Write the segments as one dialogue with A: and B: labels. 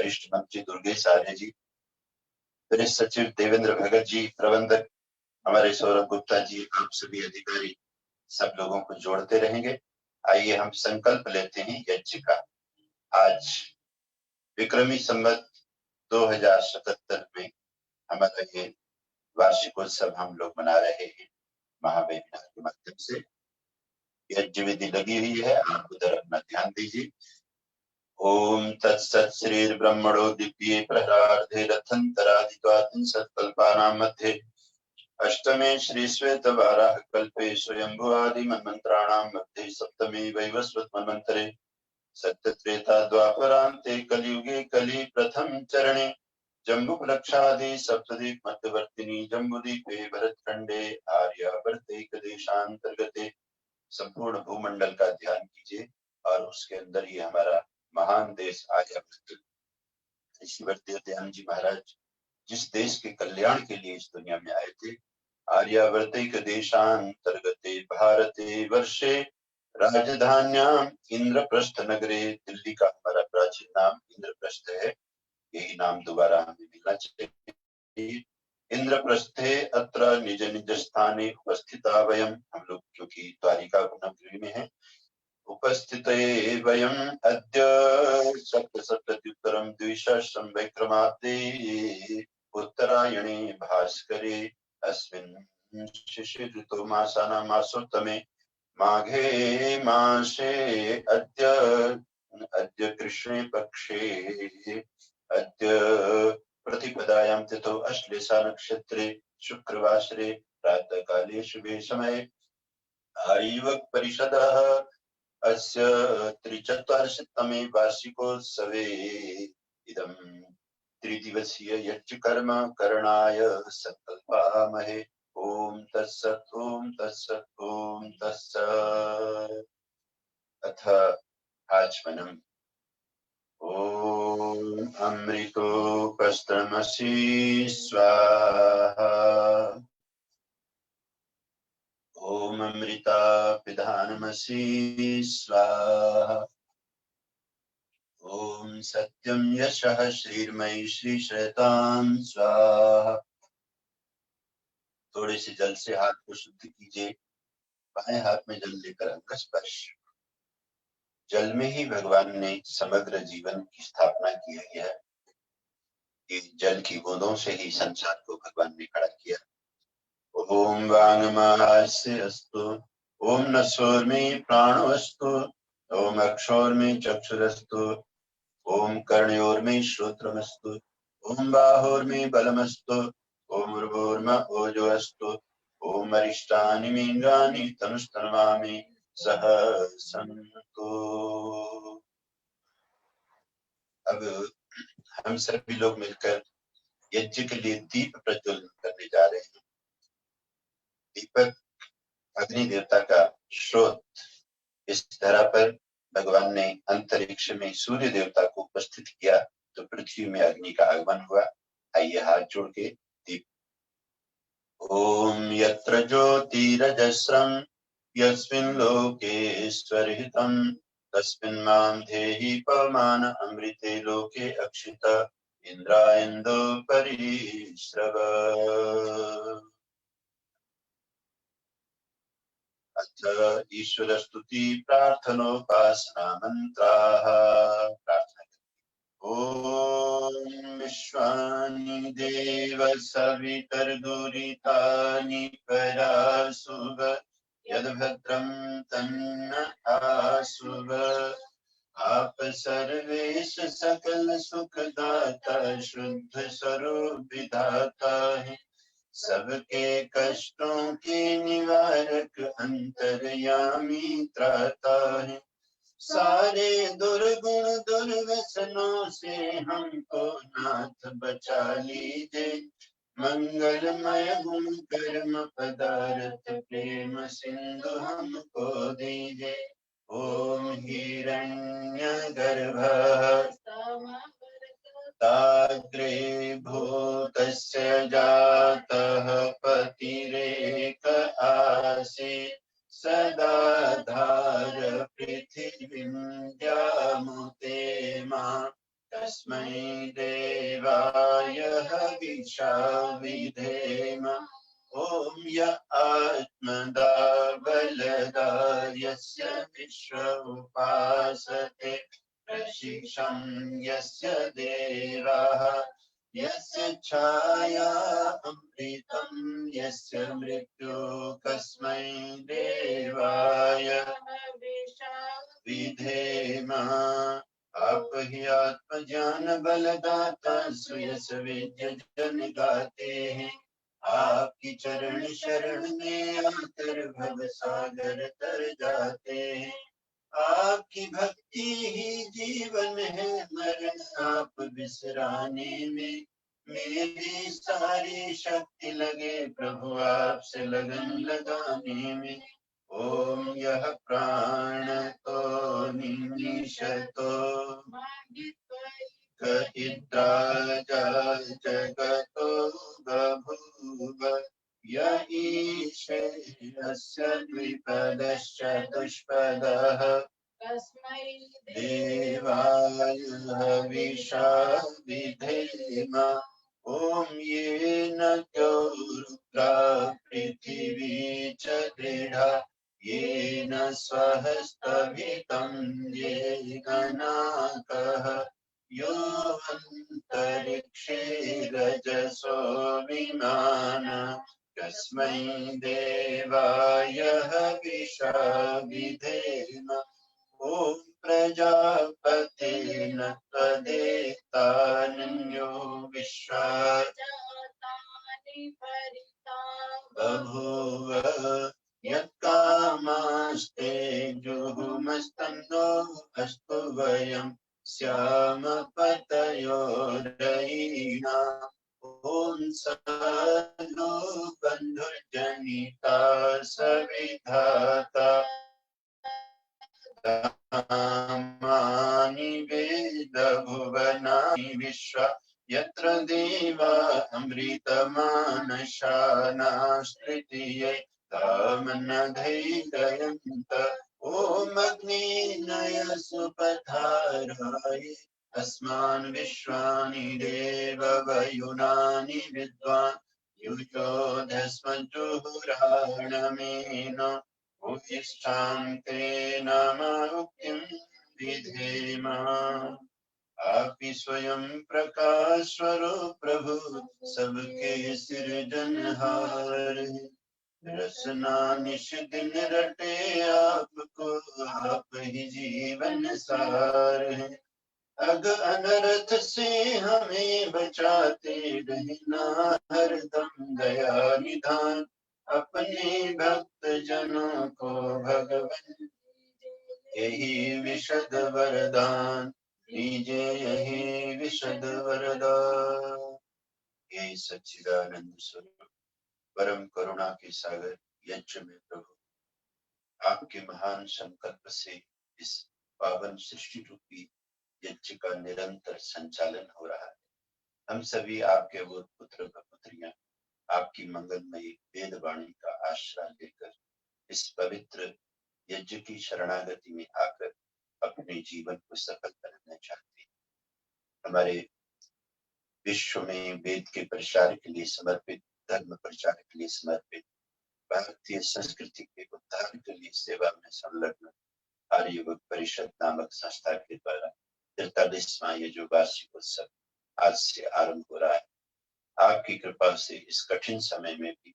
A: वरिष्ठ मंत्री दुर्गेश आर्य जी, वरिष्ठ सचिव देवेंद्र भगत जी, प्रबंधक हमारे सौरभ गुप्ता जी, आप सभी अधिकारी सब लोगों को जोड़ते रहेंगे। आइए हम संकल्प लेते हैं यज्ञ का। आज विक्रमी संवत 2077 में हमारा ये वार्षिकोत्सव हम लोग मना रहे हैं महावेबिनार के माध्यम से। यज्ञ विधि लगी हुई है, आप उधर अपना ध्यान दीजिए। ओम तत्सत् श्री ब्रह्मणो दिव्ये प्रहरार्धे रथंतरादित्वात्रिंशत् कल्पानां मध्ये अष्टमे श्री श्वेत वाराह कल्पे स्वयंभुवादि मन्वंतराणां मध्ये सप्तमे वैवस्वत मन्वंतरे सत्य त्रेता द्वापरान्ते कलियुगे कलि प्रथम चरणे जम्बुफलक्षादि सप्तदीप मध्यवर्तिनी जम्बुदीपे भरतखंडे आर्यावर्ते देशांतर्गते संपूर्ण भूमंडल का ध्यान कीजिए और उसके अंदर ही हमारा महान देश आर्यावर्त ऋषिवर्त ध्यान जी महाराज जिस देश के कल्याण के लिए इस दुनिया में आए थे, आर्यावर्तिक देशांतर्गते भारते वर्षे राजधान्याम इंद्रप्रस्थ नगरे, दिल्ली का हमारा प्राचीन नाम इंद्रप्रस्थ है, यही नाम दोबारा हमें मिलना चाहिए। इंद्रप्रस्थे अत्र निज निज स्थाने उपस्थिता वयम, हम लोग क्योंकि द्वारिका नगरी में है, उपस्थित वयम अद्य सप्तसप्तत्युत्तरं द्विसहस्रं वैक्रमाब्दे उत्तरायणे भास्करे अस्मिन् शिशिर ऋतु मासानां मासोत्तमे माघे मासे अद्य कृष्णे पक्षे अद्य प्रतिपदायां तिथौ अश्लेषा नक्षत्रे शुक्रवासरे प्रातःकाले शुभे समये आयुवक परिषदः अस्य 43तमे वार्षिकोत्सवे इदं त्रिदिवसीय यज्ञकर्म करणाय संकल्पामहे। ओम तत्सत् ओम तत्सत् ओम तत्सत्। अथ आचमनम्। ओम अमृतोपस्त्रमसि स्वाहा। ओम अमृता पिधानमसि स्वाहा। ओम सत्यम यशः श्रीर्मयि श्रीश्रयतां स्वाहा। थोड़े से जल से हाथ को शुद्ध कीजिए। बाएं हाथ में जल लेकर अंग स्पर्श। जल में ही भगवान ने समग्र जीवन की स्थापना की है। ये जल की बूंदों से ही संसार को भगवान ने खड़ा किया। ओम वांगमास्य अस्तु, ओम नसोर्मे प्राणोऽस्तु, ओम अक्षोर्मे चक्षुरस्तु, ओम कर्णयोर्मे श्रोत्रमस्तु, ओम बाहोर्मे बलमस्तु, ओम भूर्म ओजोऽस्तु, ओम अरिष्टानि मेन्द्राणि तनुस्तनवामि सह सन्तु। अब हम सभी लोग मिलकर यज्ञ के लिए दीप प्रज्वलन करने जा रहे हैं। दीपक अग्नि देवता का स्रोत। इस धरा पर भगवान ने अंतरिक्ष में सूर्य देवता को उपस्थित किया तो पृथ्वी में अग्नि का आगमन हुआ। आइए हाथ जोड़ के दीप। ओम यत्र ज्योतिरजस्रं यस्मिन् लोके स्वरहितं तस्मिन् मां धेहि पवमान अमृते लोके अक्षित इंद्रायन्दो परिश्रव। अथ ईश्वर स्तुति प्रार्थनोपासना मंत्राः। प्रार्थना। ओम विश्वानि देव सवितर्दुरितानि परासुव यद्भद्रं तन्न आसुव। आप सर्वेश सकल सुखदाता शुद्ध स्वरूप विधाता है। सबके कष्टों के निवारक अंतर्यामी त्राता है। सारे दुर्गुण दुर्व्यसनों से हमको नाथ बचा लीजिए। मंगलमय गुण कर्म पदार्थ प्रेम सिंधु हमको दीजिए। ओम हिरण्यगर्भः ताग्रे भूतस्य जातः पतिरेक आसीत् सदा धार पृथिवीं व्यामुते मां तस्मै देवाय हविषा विधेम ॐ य आत्मदा बलदा यस्य विश्व उपासते प्रशिक्षं यस्य देवाः यस्य छाया अमृतं यस्य मृत्यु कस्मै देवाय विधेम आप ही आत्मज्ञान बलदाता सुयस वेद्य जन गाते हैं आपकी चरण शरण में आकर भव सागर तर जाते हैं आपकी भक्ति ही जीवन है मरण आप बिसराने में मेरी सारी शक्ति लगे प्रभु आपसे लगन लगाने में ओम यह प्राण तो निमिषतो कहित्रा जगतो बभूव य ईशे अस्य द्विपदश्चतुष्पदः देवाय हविषा विधेम ॐ येन रुद्रा पृथिवी च दृढा येन स्वहस्तभितं ये गणाकः यो अन्तरिक्षे रजसो विमान तस्मै देवाय हविषा विधेम ॐ प्रजापतेन त्वदेतान्यो विश्वा बभूव यत्कामास्ते जुहुमस्तन्नो अस्तु वयं स्याम पतयोरयिना ॐ सनो बन्धुर्जनिता सविधाता तामानि वेद भुवनानि विश्वा यत्र देवा अमृतमानशानास्तृतीये तामन्नधैर्यन्त ॐ अग्निनय सुपथाराय अस्मान् विश्वानि देव वयुनानि विद्वान् युजोधस्मज्जुहुराणमेन उतिष्ठान्ते नाममुक्तिं विधेम आप ही स्वयं प्रकाश स्वरूप प्रभु सबके सृजनहार रसना निश दिन रटे आपको आप ही जीवन सार है अग अनर्थ से हमें बचाते रहना हरदम दया निधान अपने भक्त जनों को भगवन यही विशद वरदान दीजिए यही विशद वरदान। हे सच्चिदानंद स्वरूप परम करुणा के सागर यज्ञ में प्रभु आपके महान संकल्प से इस पावन सृष्टि रूपी यज्ञ का निरंतर संचालन हो रहा है। हम सभी आपके वो पुत्र व पुत्रियां आपकी मंगलमयी वेद वाणी का आश्रय लेकर इस पवित्र यज्ञ की शरणागति में आकर अपने जीवन को सफल बनाना चाहते हैं। हमारे विश्व में वेद के प्रचार के लिए समर्पित, धर्म प्रचार के लिए समर्पित, भारतीय संस्कृति के उद्धार के लिए सेवा में संलग्न आर्यवत परिषद नामक संस्था के द्वारा 43वां ये जो वार्षिक उत्सव आज से आरंभ हो रहा है। आपकी कृपा से इस कठिन समय में भी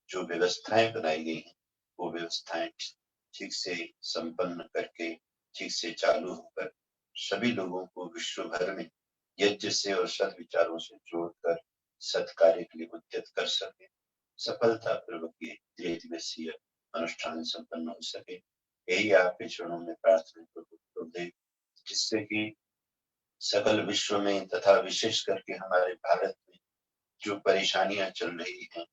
A: जो व्यवस्थाएं बनाई गई हैं वो व्यवस्थाएं ठीक से संपन्न करके ठीक से चालू होकर सभी लोगों को विश्व भर में यज्ञ से और सद विचारों से जोड़कर सत्कार्य के लिए उद्यत कर सके, सफलता पूर्वक ये 3 दिवसीय अनुष्ठान संपन्न हो सके। यही आपके चरणों में प्रार्थना दे, जिससे कि सकल विश्व में तथा विशेष करके हमारे भारत में जो परेशानियां चल रही हैं,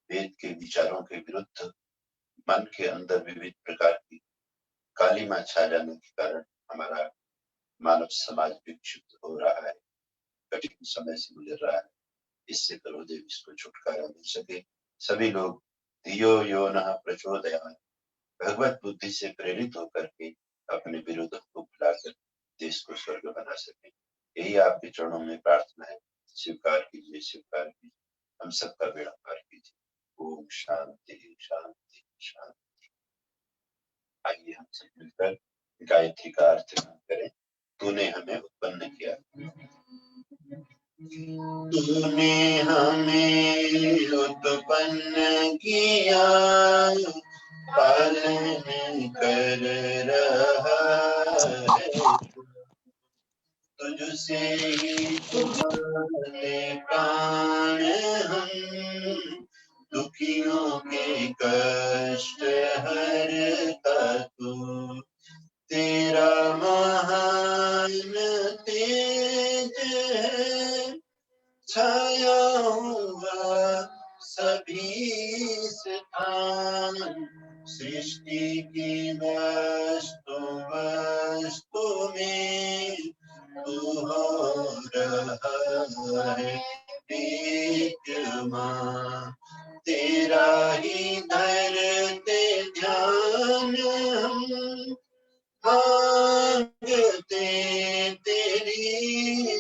A: वेद के विचारों के विरुद्ध मन के अंदर विविध प्रकार की कालीमा छा जाने के कारण हमारा मानव समाज विक्षिप्त हो रहा है, कठिन समय से गुजर रहा है। इससे करोदेव इसको छुटकारा मिल सके। सभी लोग धियो यो नः प्रचोदयात् भगवत बुद्धि से प्रेरित होकर के अपने विरोधों को भुलाकर देश को स्वर्ग बना सके। यही आपके चरणों में प्रार्थना है। स्वीकार कीजिए, स्वीकार कीजिए, हम सबका बेड़ा पार कीजिए। ओम शांति शांति शांति। आइए हम सब मिलकर गायत्री का अर्थ करें। तूने हमें उत्पन्न किया, तूने हमें उत्पन्न किया, पालन कर रहा है, तुझसे ही तुम्हारे प्राण हम, दुखियों के कष्ट हरता तू, तेरा महान तेज है, छाया हुआ सभी स्थान, सृष्टि की वस्तु वस्तु में तू हो रहा है विद्यमान, तेरा ही धरते ध्यान हम, मांगते तेरी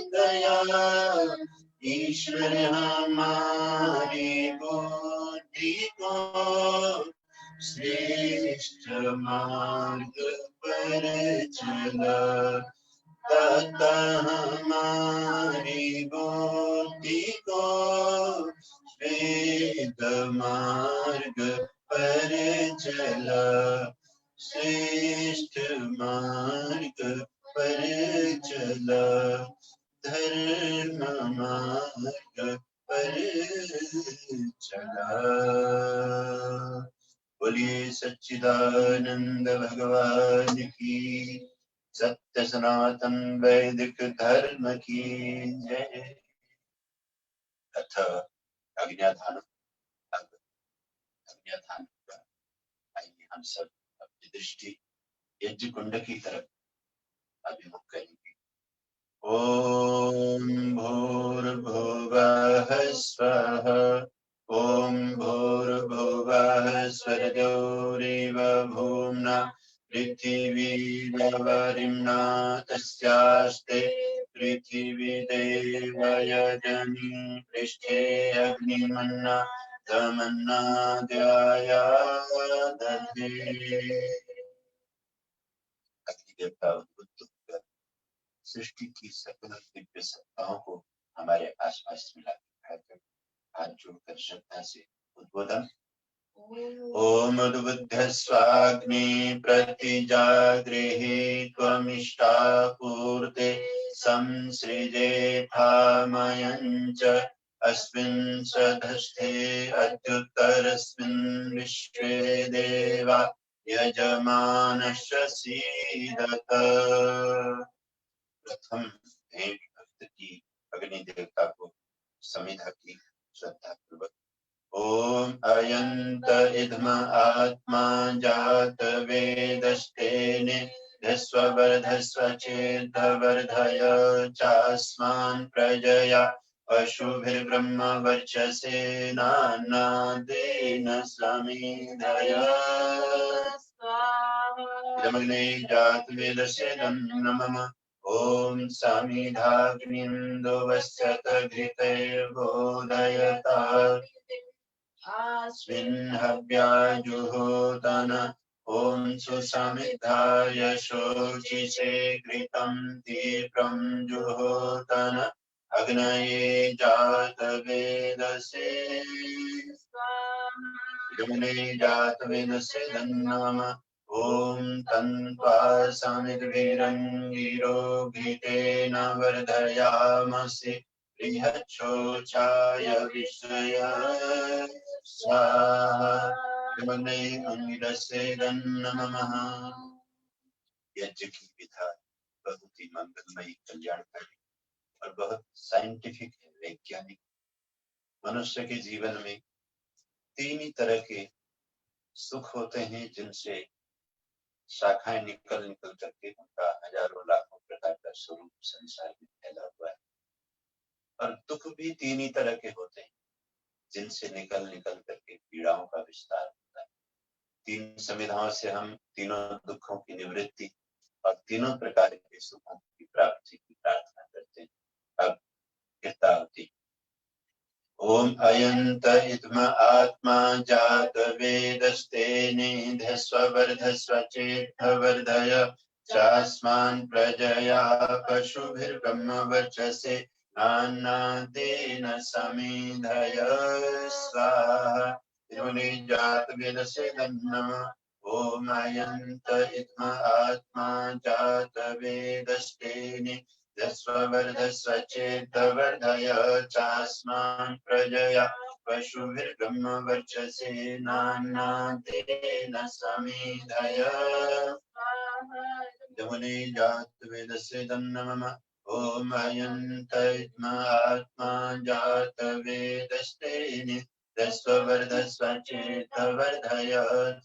A: दया, ईश्वर हमारी बुद्धि को श्रेष्ठ मार्ग पर चला, दाता हमारी बुद्धि को श्रेष्ठ मार्ग पर चला, श्रेष्ठ मार्ग पर चला, धर्म मार्ग पर चला। बोलिए सच्चिदानंद भगवान की, सत्य सनातन वैदिक धर्म की जय। अथ अज्ञाधान, अब अज्ञाधान का आइए हम सब अपनी दृष्टि यज्ञ कुंड की तरफ अभिमुख करेंगे। ओम भूर्भुवः स्वः, ओम भूर्भुवः स्वर्गोरिव भूम्ना पृथिवीरवरिम्ना तस्यास्ते पृथिवी देवयजनी पृष्ठे अग्निमन्ना तमन्नाद्याया दधे। अग्निदेवता उद्बुद्ध होकर सृष्टि की सकल दिव्य सत्ताओं को हमारे आसपास मिलाकर हाथ जोड़कर श्रद्धा से उद्बोधन। ओम उद्बुद्धस्वाग्नि प्रतिजागृहि त्वमिष्टापूर्ते संसृजेथामयञ्च अस्मिन् सधस्थे अद्युत्तरस्मिन् विश्वे देवा यजमानश्च सीदत। प्रथम भेंट भक्त की अग्नि देवता को समिधा की श्रद्धा पूर्वक। ओम अयंत इद्म आत्मा जात वेदस्तेने धस्ववर्धस्व चेद्वर्धय चास्मान् प्रजया पशुभिर्ब्रह्म वर्चसेनानादेन समिधय। इदमग्ने जात वेदस्य नमः। ओम समिधाग्निन्दुवस्यत घृतैर्बोधयता अस्मिन् हव्याजुहोतन। ओम सुसमिधाय शोचिषे घृतं तीव्रं जुहोतन अग्नये जातवेदसे। इदमग्ने जातवेदस्य नमः। ओम तन्त्वा समिद्भिरङ्गिरो घृतेन वर्धयामसि बृहच्छोचाय विषय स्वाहा। इदमग्ने अङ्गिरस्य नमः। यज्ञ की विधा बहुत ही मंगलमयी, कल्याणकारी और बहुत साइंटिफिक है, वैज्ञानिक। मनुष्य के जीवन में तीन ही तरह के सुख होते हैं जिनसे शाखाएं निकल निकल करके उनका हजारों लाखों प्रकार का स्वरूप संसार में फैला हुआ है। और दुख भी तीन ही तरह के होते हैं जिनसे निकल निकल करके पीड़ाओं का विस्तार होता है। तीन संविधाओं से हम तीनों दुखों की निवृत्ति और तीनों प्रकार के सुखों की प्राप्ति की प्रार्थना करते हैं। ओम अयंत इत्म आत्मा जात वेदस्ते निधस्व वर्धस्व चेत वर्धय चास्मान् प्रजया पशुभिर्ब्रह्म वर्चसे नान्नादेन समिधय स्वाहा इन्होंने जात वेदसे नमः। ओम अयंत इत्म आत्मा जात वेदस्ते दस्वर्धस्व चेतवर्धय चास्मान् प्रजया पशुभिर्ब्रह्म वर्चसे नान्नादेन समिधय यमुने जात वेदस्य नमः। ओम अयंत इत्म आत्मा जात वेदस्ते दस्वर्धस्व चेतवर्धय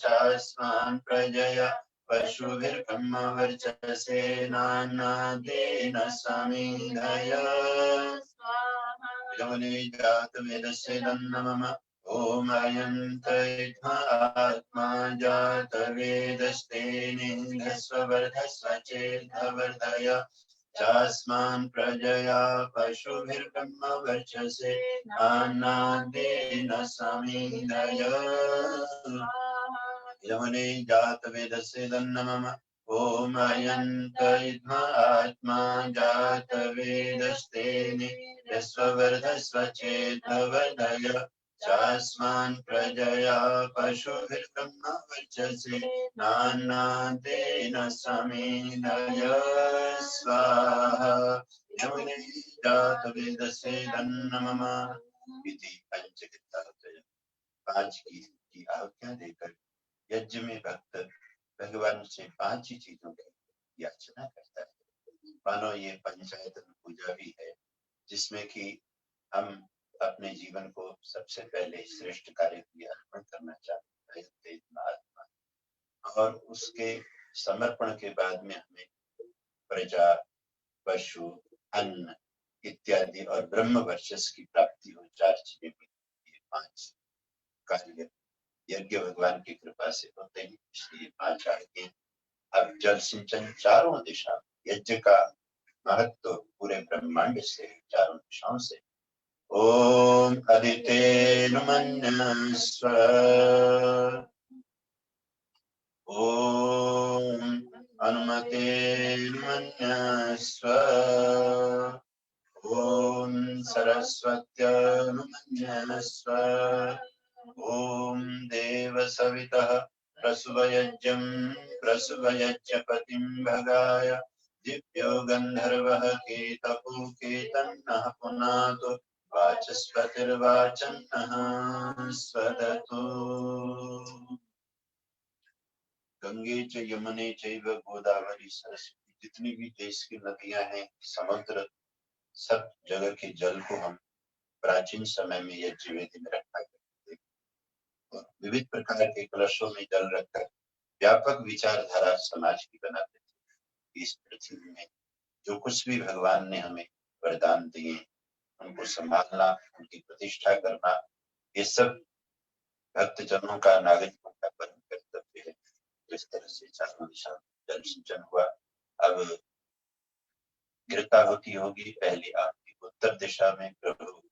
A: चास्मान् प्रजया पशुभिर्ब्रह्म वर्चसे नान्नादेन समिधय यमुने जात वेदस्य नमः। ओम अयंत इत्म आत्मा जात वेदस्ते निधस्व वर्धस्व चेतवर्धय चास्मान् प्रजया पशुभिर्ब्रह्म वर्चसे नान्नादेन समिधय यमुने जात वेदस्य नमः। ओम अयंत इत्म आत्मा जात वेदस्ते निधस्व चेतवर्धय चास्मान् प्रजया पशुभिर्ब्रह्म वर्चसे नान्नादेन समिधय स्वाहा यमुने जात वेदस्य नमः। इति पंचकृत्य पांच की आज्ञा देकर यज्ञ में भक्त भगवान से पांच ही चीजों की याचना करता है। मानो ये पंचायतन पूजा भी है जिसमें कि हम अपने जीवन को सबसे पहले श्रेष्ठ कार्य के लिए अर्पण करना चाहते हैं आत्मा, और उसके समर्पण के बाद में हमें प्रजा पशु अन्न इत्यादि और ब्रह्म वर्चस्व की प्राप्ति हो। चार चीजें मिलती, पांच कार्य यज्ञ भगवान की कृपा से होते हैं, इसलिए पांच आज्ञा। अब जल सिंचन चारों दिशा, यज्ञ का महत्व पूरे ब्रह्मांड से चारों दिशाओं से। ओम अदितेनुमन्यस्व ओम अनुमतेनुमन्यस्व ओम सरस्वत्यनुमन्यस्व ओम देव सवितः प्रसुवयज्ञं प्रसुवयज्ञपतिं भगाय दिव्यो गंधर्वः केतपुकेतन्नः पुनातु वाचस्पतिर्वाचन्नः स्वदतु। गंगे च यमुने चैव गोदावरी सरस्वती, जितनी भी देश की नदियां हैं, समुद्र, सब जगह के जल को हम प्राचीन समय में यज्ञ वेदी में रखा करते थे और विविध प्रकार के कलशों में जल रखकर व्यापक विचारधारा समाज की बनाते थे। इस पृथ्वी में जो कुछ भी भगवान ने हमें वरदान दिए उनको संभालना, उनकी प्रतिष्ठा करना, ये सब भक्तजनों का, नागरिकों का परम कर्तव्य है। इस तरह से चारों दिशा जल सिंचन हुआ। अब कृपा होती होगी पहली आपकी उत्तर दिशा में, प्रभु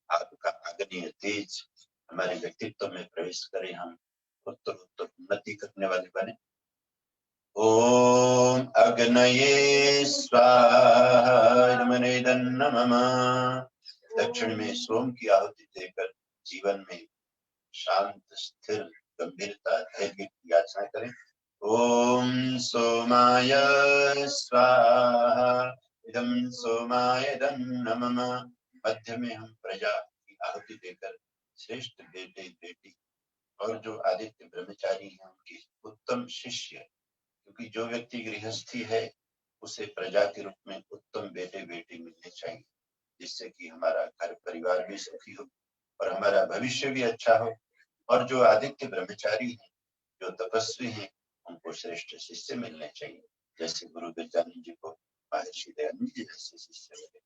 A: आपका अग्नि तेज हमारे व्यक्तित्व में प्रवेश करे, हम उत्तर उत्तर उन्नति करने वाले बने। ओम अग्नये स्वाहा नमः। दक्षिण में सोम की आहुति देकर जीवन में शांत स्थिर गंभीरता धैर्य की याचना करें। ओम सोमाय स्वाहा इदं सोमाय नमः। मध्य में हम प्रजा की आहुति देकर श्रेष्ठ बेटे बेटी और जो आदित्य ब्रह्मचारी हैं उनके उत्तम शिष्य, क्योंकि जो व्यक्ति गृहस्थी है उसे प्रजा के रूप में उत्तम बेटे बेटी मिलने चाहिए, जिससे कि हमारा घर परिवार भी सुखी हो और हमारा भविष्य भी अच्छा हो। और जो आदित्य ब्रह्मचारी हैं, जो तपस्वी हैं, उनको श्रेष्ठ शिष्य मिलने चाहिए, जैसे गुरु विद्यानंद जी को महर्षि दयानंद जी जैसे शिष्य मिले।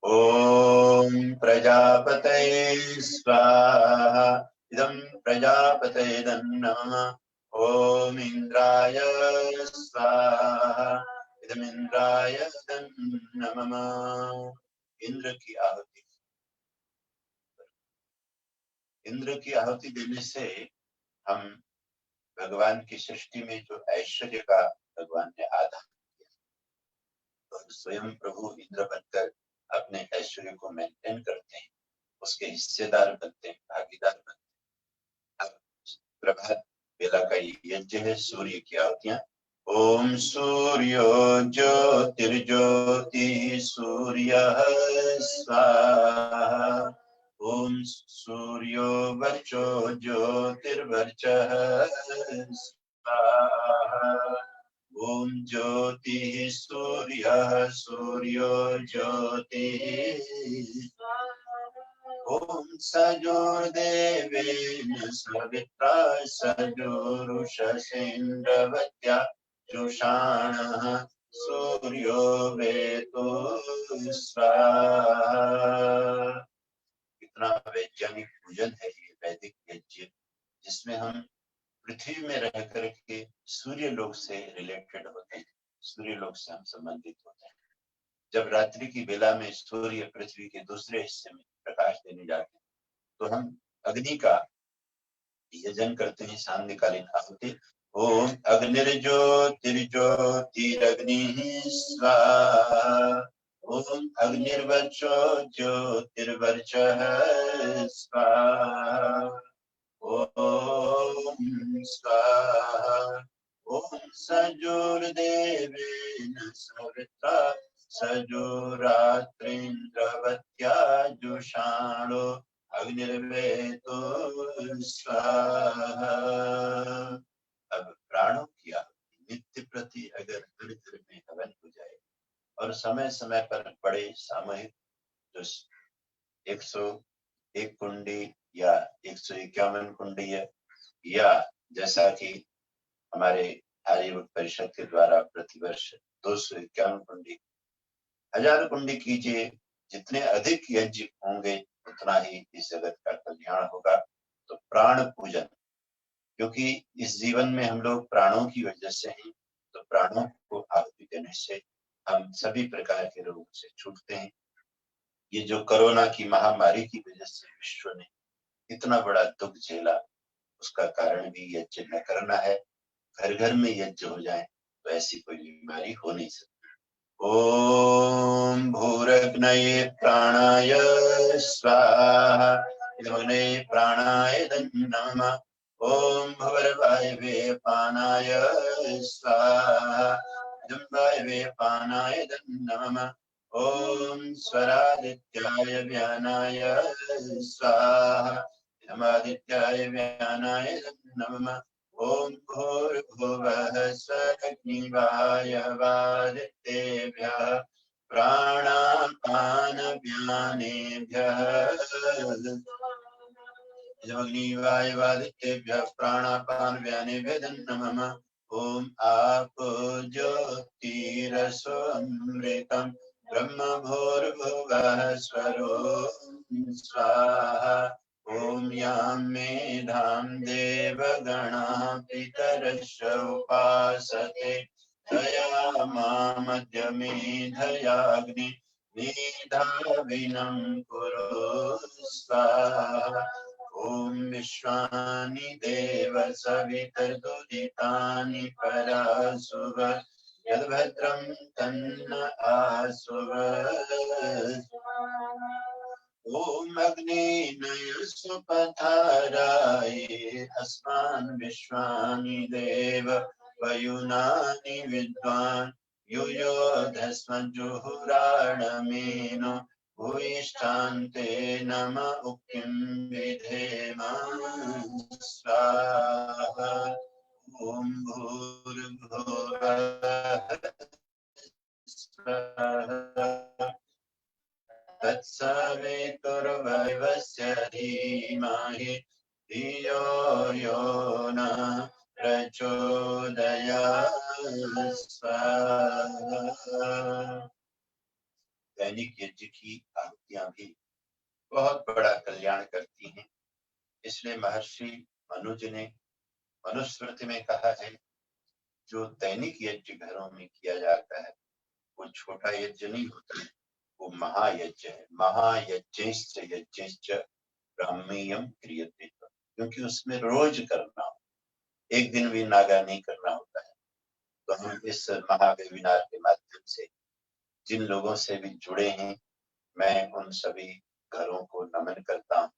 A: ओम प्रजापतये स्वाहा इदं प्रजापतये नमः। ओम इंद्राय स्वाहा इदं इंद्राय नमः। इंद्र की आहुति इंद्र की आहुति देने से हम भगवान की सृष्टि में जो ऐश्वर्य का भगवान ने आधार किया, तो स्वयं प्रभु इंद्र बनकर अपने ऐश्वर्य को मेंटेन करते हैं, उसके हिस्सेदार बनते हैं, भागीदार बनते हैं। अब प्रभात बेला का यज्ञ है सूर्य की आहुतियां। ओम सूर्यो ज्योतिर्ज्योति सूर्यः स्वाहा। ओम सूर्यो वर्चो ज्योतिर्वर्चः स्वाहा। ओम ज्योतिः सूर्यः सूर्यो ज्योतिः। ओम सजोर्देवेन सवित्रा सजोरुषसेन्द्रवत्या जुषाणः सूर्यो वेतो स्वाहा। कितना वैज्ञानिक पूजन है ये वैदिक यज्ञ, जिसमें हम पृथ्वी में रह करके सूर्य लोक से रिलेटेड होते हैं, सूर्य लोक से हम संबंधित होते हैं। जब रात्रि की बेला में सूर्य पृथ्वी के दूसरे हिस्से में प्रकाश देने जाते हैं, तो हम अग्नि का यजन करते हैं, सांध्यकालीन आहुति। ओम अग्निर्ज्योतिर्ज्योतिरग्निः स्वाहा। ओम अग्निर्वर्चो ज्योतिर्वर्चः स्वाहा। ओम स्वाहा। ओम सजोर्देवेन सवित्रा सजोरात्रिन्द्रवत्या जुषाणो अग्निर्वेतो स्वाहा। अब प्राणों की आहुति नित्य प्रति अगर घर घर में हवन हो जाए और समय समय पर बड़े सामूहिक जो 101 कुंडी या 151 कुंडी या जैसा कि हमारे आर्यवत परिषद के द्वारा प्रतिवर्ष 251 कुंडी, 1000 कुंडी कीजिए, जितने अधिक यज्ञ होंगे उतना ही इस जगत का कल्याण होगा। तो प्राण पूजन, क्योंकि इस जीवन में हम लोग प्राणों की वजह से हैं, तो प्राणों को आहुति देने से हम सभी प्रकार के रोगों से छूटते हैं। ये जो कोरोना की महामारी की वजह से विश्व ने इतना बड़ा दुख झेला, उसका कारण भी यज्ञ न करना है। घर घर में यज्ञ हो जाए तो ऐसी कोई बीमारी हो नहीं सकती। ओम भूरग्नये प्राणाय स्वाहा। अग्नये प्राणाय नमः। ओम भुवर्वायवे पानाय स्वाहा। वायवे पानाय नमः। ओम स्वरादित्याय व्यानाय स्वाहा। आदित्याय व्यानाय नमः। ओम भूर्भुवः स्वरग्निवायवादित्येभ्यः प्राणापानव्यानेभ्यः। अग्निवायवादित्येभ्यः प्राणापानव्यानेभ्यः नमः। ओम आपो ज्योतिरसो अमृतम् ब्रह्म भूर्भुवः स्वरो स्वाहा। ओम यां मेधां देवगणा पितरश्च उपासते तया मामद्य मेधयाग्नि मेधाविनं कुरु स्वाहा। ओम विश्वानि देव सवितर्दुदितानि परासुव यद्भद्रं तन्न आसुव। ओम अग्नेनय सुपथाराय अस्मान् विश्वानि देव वयुनानि विद्वान् युयोधस्मज्जुहुराणमेनो भूयिष्ठान्ते नम उक्तिं विधेम स्वाहा। ओम भूर्भुवः स्वः तत्सवितुर्वैवस्य धीमहि धियो यो न प्रचोदयात् स्वाहा। दैनिक यज्ञ की आहुतियां भी बहुत बड़ा कल्याण करती हैं। इसलिए महर्षि मनुज ने मनुस्मृति में कहा है, जो दैनिक यज्ञ घरों में किया जाता है वो छोटा यज्ञ नहीं होता है, वो महायज्ञ है। महायज्ञश्च यज्ञश्च ब्राह्मीयम क्रियते, क्योंकि उसमें रोज करना हो, एक दिन भी नागा नहीं करना होता है। तो हम इस महावेबिनार के माध्यम से जिन लोगों से भी जुड़े हैं, मैं उन सभी घरों को नमन करता हूँ,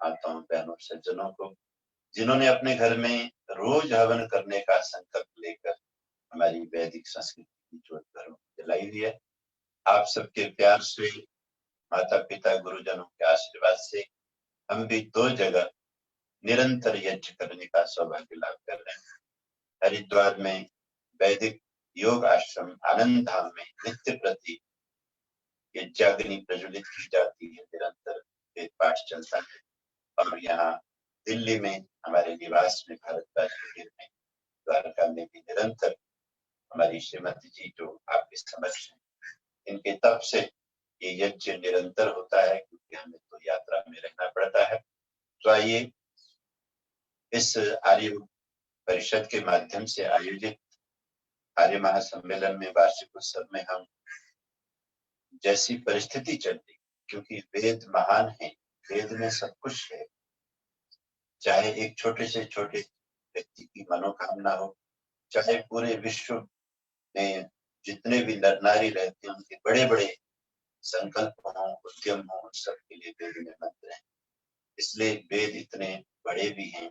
A: माताओं बहनों सज्जनों को, जिन्होंने अपने घर में रोज हवन करने का संकल्प लेकर हमारी वैदिक संस्कृति की ज्योत घरों में जलाई हुई है। आप सबके प्यार से, माता पिता गुरुजनों के आशीर्वाद से हम भी 2 जगह निरंतर यज्ञ करने का सौभाग्य लाभ कर रहे हैं। हरिद्वार में वैदिक योग आश्रम आनंद धाम में नित्य प्रति यज्ञाग्नि प्रज्वलित की जाती है, निरंतर वेद पाठ चलता है। और यहाँ दिल्ली में हमारे निवास में भारद्वाज मंदिर में द्वारका में भी निरंतर हमारी श्रीमती जी जो आपके समक्ष हैं, इनके तप से ये यज्ञ निरंतर होता है, क्योंकि हमें तो यात्रा में रहना पड़ता है। तो आइए इस आर्य परिषद के माध्यम से आयोजित आर्य महासम्मेलन में वार्षिक उत्सव में हम जैसी परिस्थिति चल रही, क्योंकि वेद महान है, वेद में सब कुछ है, चाहे एक छोटे से छोटे व्यक्ति की मनोकामना हो, चाहे पूरे विश्व में जितने भी नर नारी रहते हैं उनके बड़े बड़े संकल्प हों, उद्यम हों, उन सब के लिए वेद में मंत्र हैं। इसलिए वेद इतने बड़े भी हैं।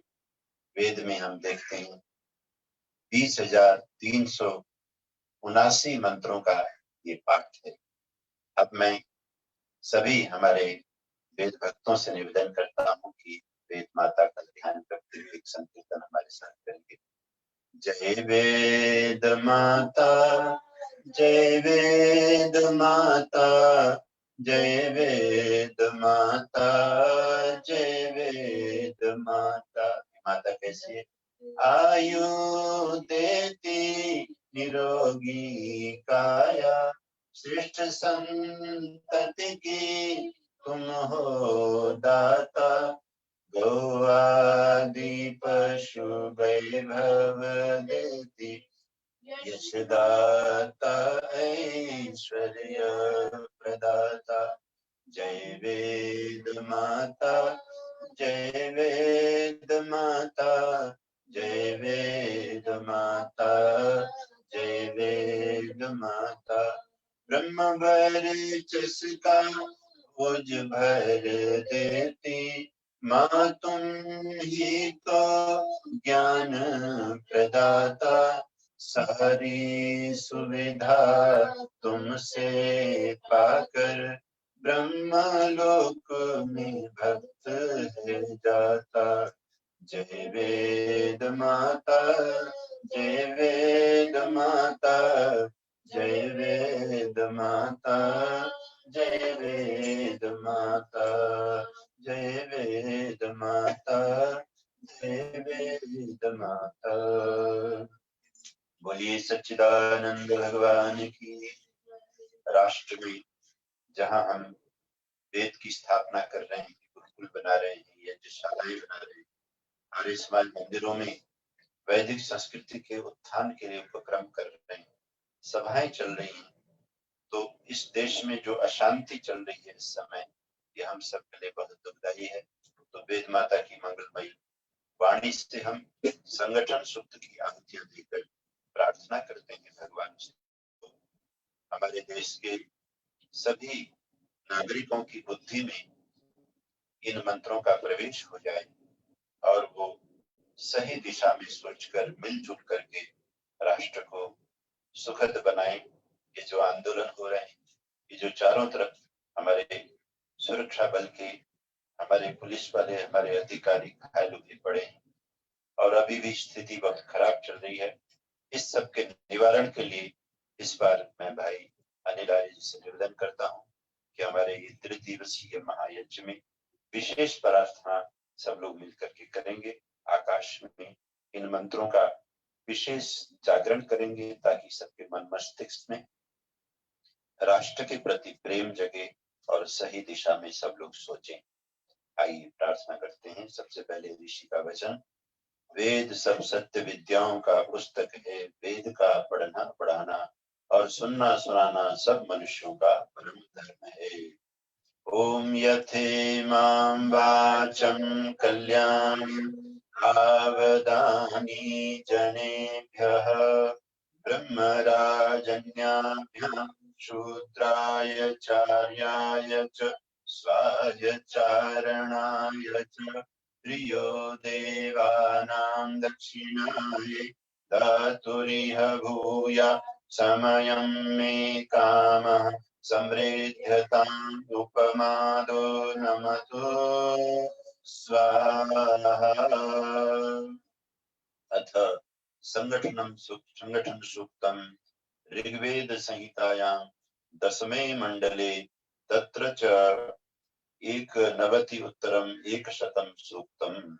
A: वेद में हम देखते हैं 20,379 मंत्रों का ये पाठ है। अब मैं सभी हमारे वेद भक्तों से निवेदन करता हूँ कि वेद माता का ध्यान करते हुए एक संकीर्तन हमारे साथ करेंगे। जय वेद माता, जय वेद माता, जय वेद माता, जय वेद माता। माता कैसी है? आयु देती निरोगी काया, श्रेष्ठ संतति की तुम हो दाता, गौ आदि पशु वैभव देती, यशदाता ऐश्वर्य प्रदाता। जय वेद माता, जय वेद माता, जय वेद माता, जय वेद माता। ब्रह्म वर्चस्का भुज भर देती, माँ तुम ही तो ज्ञान प्रदाता, सारी सुविधा तुमसे पाकर, ब्रह्म लोक में भक्त है जाता। जय वेद माता, जय वेद माता, जय वेद माता, जय वेद माता, जय वेद माता, जय वेद माता। बोलिए सच्चिदानंद भगवान की। राष्ट्र में जहाँ हम वेद की स्थापना कर रहे हैं, गुरुकुल बना रहे हैं, यज्ञशालाएं बना रहे हैं, आर्य समाज मंदिरों में वैदिक संस्कृति के उत्थान के लिए उपक्रम कर रहे हैं, सभाएं चल रही हैं, तो इस देश में जो अशांति चल रही है इस समय, ये हम सब के लिए बहुत दुखदायी है। तो वेद माता की मंगलमयी वाणी से हम संगठन सूक्त की आहुतियां देकर प्रार्थना करते हैं भगवान से, तो हमारे देश के सभी नागरिकों की बुद्धि में इन मंत्रों का प्रवेश हो जाए और वो सही दिशा में सोचकर मिलजुल करके राष्ट्र को सुखद बनाए। ये जो आंदोलन हो रहे हैं, ये जो चारों तरफ हमारे सुरक्षा बल के, हमारे पुलिस वाले, हमारे अधिकारी घायल भी पड़े हैं और अभी भी स्थिति बहुत खराब चल रही है, इस सब के निवारण के लिए इस बार मैं भाई अनिल आर्य जी से निवेदन करता हूँ कि हमारे ये त्रिदिवसीय महायज्ञ में विशेष प्रार्थना सब लोग मिलकर के करेंगे। आकाश में इन मंत्रों का विशेष जागरण करेंगे ताकि सबके मन मस्तिष्क में राष्ट्र के प्रति प्रेम जगे और सही दिशा में सब लोग सोचें। आइए प्रार्थना करते हैं। सबसे पहले ऋषि का वचन। वेद सब सत्य विद्याओं का पुस्तक है, वेद का पढ़ना पढ़ाना और सुनना सुनाना सब मनुष्यों का परम धर्म है। ओम यथे मां वाचं कल्याणं आवदानि जनेभ्यः ब्रह्मराजन्याभ्यां शूद्राय चार्याय च स्वायचारणाय च प्रियो देवानां दक्षिणाय दातुरिह भूया समयं मे कामः समृद्धताम् उपमादो नमतो स्वाहा। अथ संगठन सूक्तम् ऋग्वेद संहितायां दशमे मंडले तत्र च एकनवति उत्तरम् एकशतं सूक्तम्।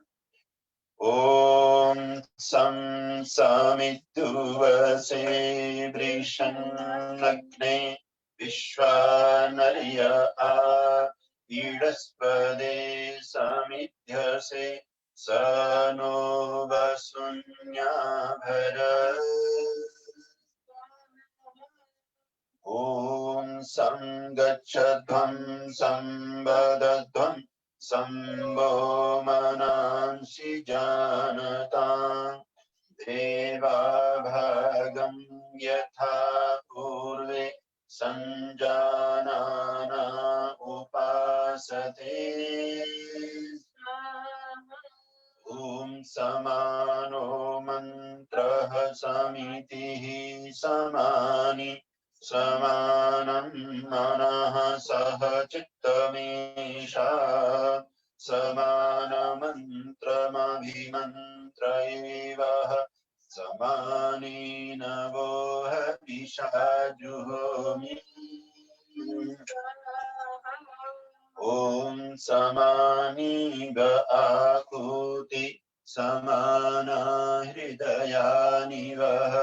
A: ॐ सं समिद्धुवसे वृषन्नग्ने विश्वानर्य आ ईडस्पदे समिध्यसे स नो वसुन्याभर। ॐ संगच्छध्वं संवदध्वं संवो मनांसि जानतां देवा भागं यथा पूर्वे संजानाना उपासते। ॐ समानो मन्त्रः समितिः समानि समानं मनः सह चित्तमीशा समानमन्त्रमभिमन्त्र एवः समानि नवोह पिशाजुहोमि। ॐ समानि ग आकुति समाना हृदयानि वः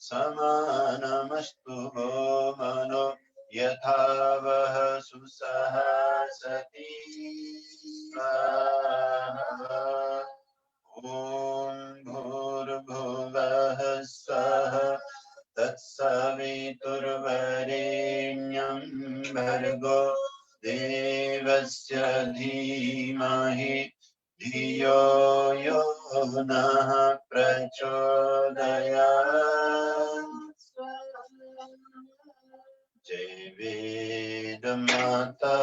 A: समानमस्तु वो मनो यथा वः सुसहसति। ॐ भूर्भुवः स्वः तत्सवितुर्वरेण्यं भर्गो देवस्य धीमहि धियो यो नः प्रचोदयात्। जय वेद माता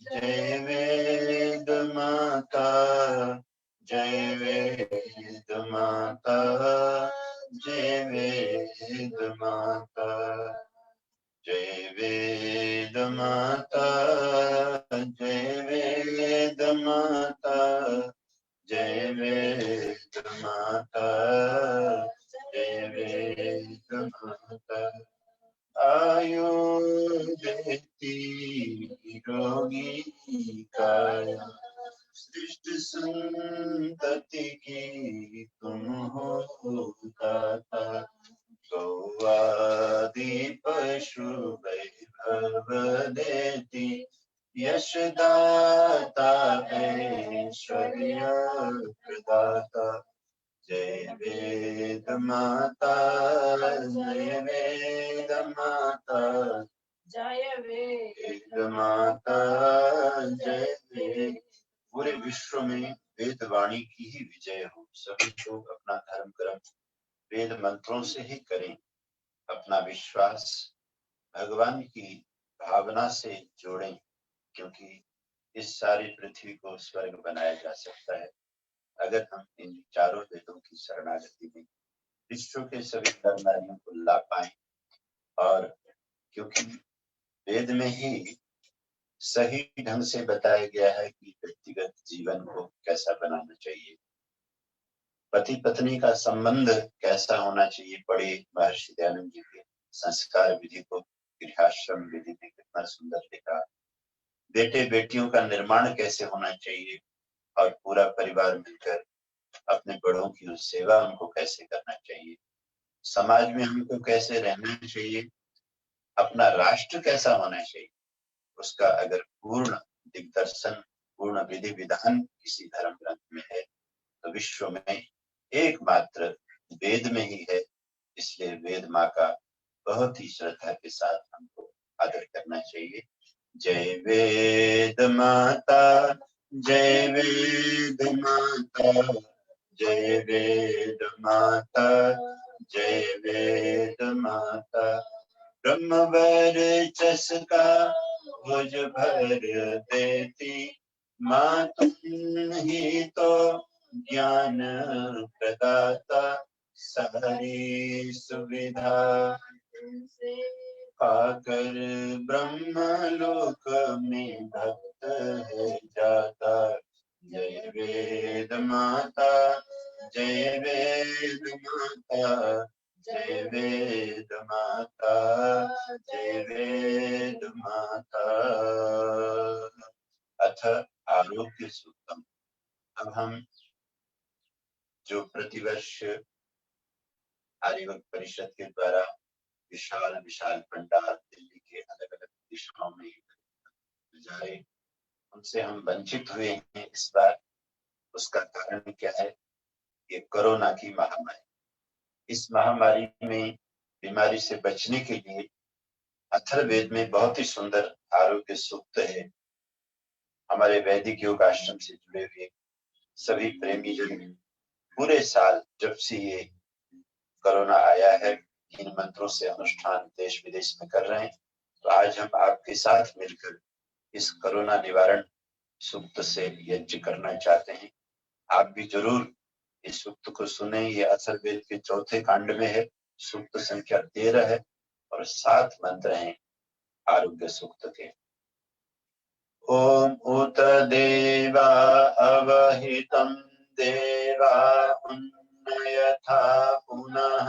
A: जय वेद माता जय वेद माता जय वेद माता जय वेद माता जय वेद माता जय वेद माता जय वेद माता। आयुर्वेदी रोगी काया सृष्टि संतति की तुम हो दाता। गौआदि पशु वैभव देती यशदाता ऐश्वर्य प्रदाता। जय वेद माता जय वेद माता जय वेद माता जय वेद। पूरे विश्व में वेद वाणी की ही विजय हो। सभी लोग अपना धर्म कर्म वेद मंत्रों से ही करें। अपना विश्वास भगवान की भावना से जोड़ें, क्योंकि इस सारी पृथ्वी को स्वर्ग बनाया जा सकता है अगर हम इन चारों वेदों की शरणागति में विश्व के सभी नर नारियों को ला पाए। और क्योंकि वेद में ही सही ढंग से बताया गया है कि व्यक्तिगत जीवन को कैसा बनाना चाहिए, पति पत्नी का संबंध कैसा होना चाहिए। पढ़े महर्षि दयानंद जी के संस्कार विधि को गृहस्थाश्रम विधि में कितना सुंदर लिखा। बेटे बेटियों का निर्माण कैसे होना चाहिए और पूरा परिवार मिलकर अपने बड़ों की सेवा उनको कैसे करना चाहिए। समाज में हमको कैसे रहना चाहिए, अपना राष्ट्र कैसा होना चाहिए, उसका अगर पूर्ण दिग्दर्शन पूर्ण विधि विधान किसी धर्म ग्रंथ में है तो विश्व में एकमात्र वेद में ही है। इसलिए वेद माँ का बहुत ही श्रद्धा के साथ हमको आदर करना चाहिए। जय वेद माता, जय वेद माता, जय वेद माता, जय वेद माता। ब्रह्म वर्चस्का भुज भर देती, माँ तुम ही तो ज्ञान प्रदाता, सारी सुविधा पाकर ब्रह्म लोक में भक्त है जाता। जय वेद माता, जय वेद माता, जय वेद माता, जय वेद माता। अथ आरोग्य सूत्रम। अब हम जो प्रतिवर्ष आर्यवर्त परिषद के द्वारा विशाल विशाल भंडार दिल्ली के अलग अलग दिशाओं में जाए, उनसे हम वंचित हुए हैं इस बार। उसका कारण क्या है? ये कोरोना की महामारी। इस महामारी में बीमारी से बचने के लिए अथर्ववेद में बहुत ही सुंदर आरोग्य सूक्त है। हमारे वैदिक योग आश्रम से जुड़े हुए सभी प्रेमी जन पूरे साल जब से ये कोरोना आया है, इन मंत्रों से अनुष्ठान देश विदेश में कर रहे हैं। तो आज हम आपके साथ मिलकर इस कोरोना निवारण सूक्त से यज्ञ करना चाहते हैं। आप भी जरूर इस सूक्त को सुने। ये अथर्ववेद के चौथे कांड में है, सूक्त संख्या 13 है और 7 मंत्र हैं आरोग्य सूक्त के। ओम उत देवा अवहितं देवा उन्नयथा पुनः,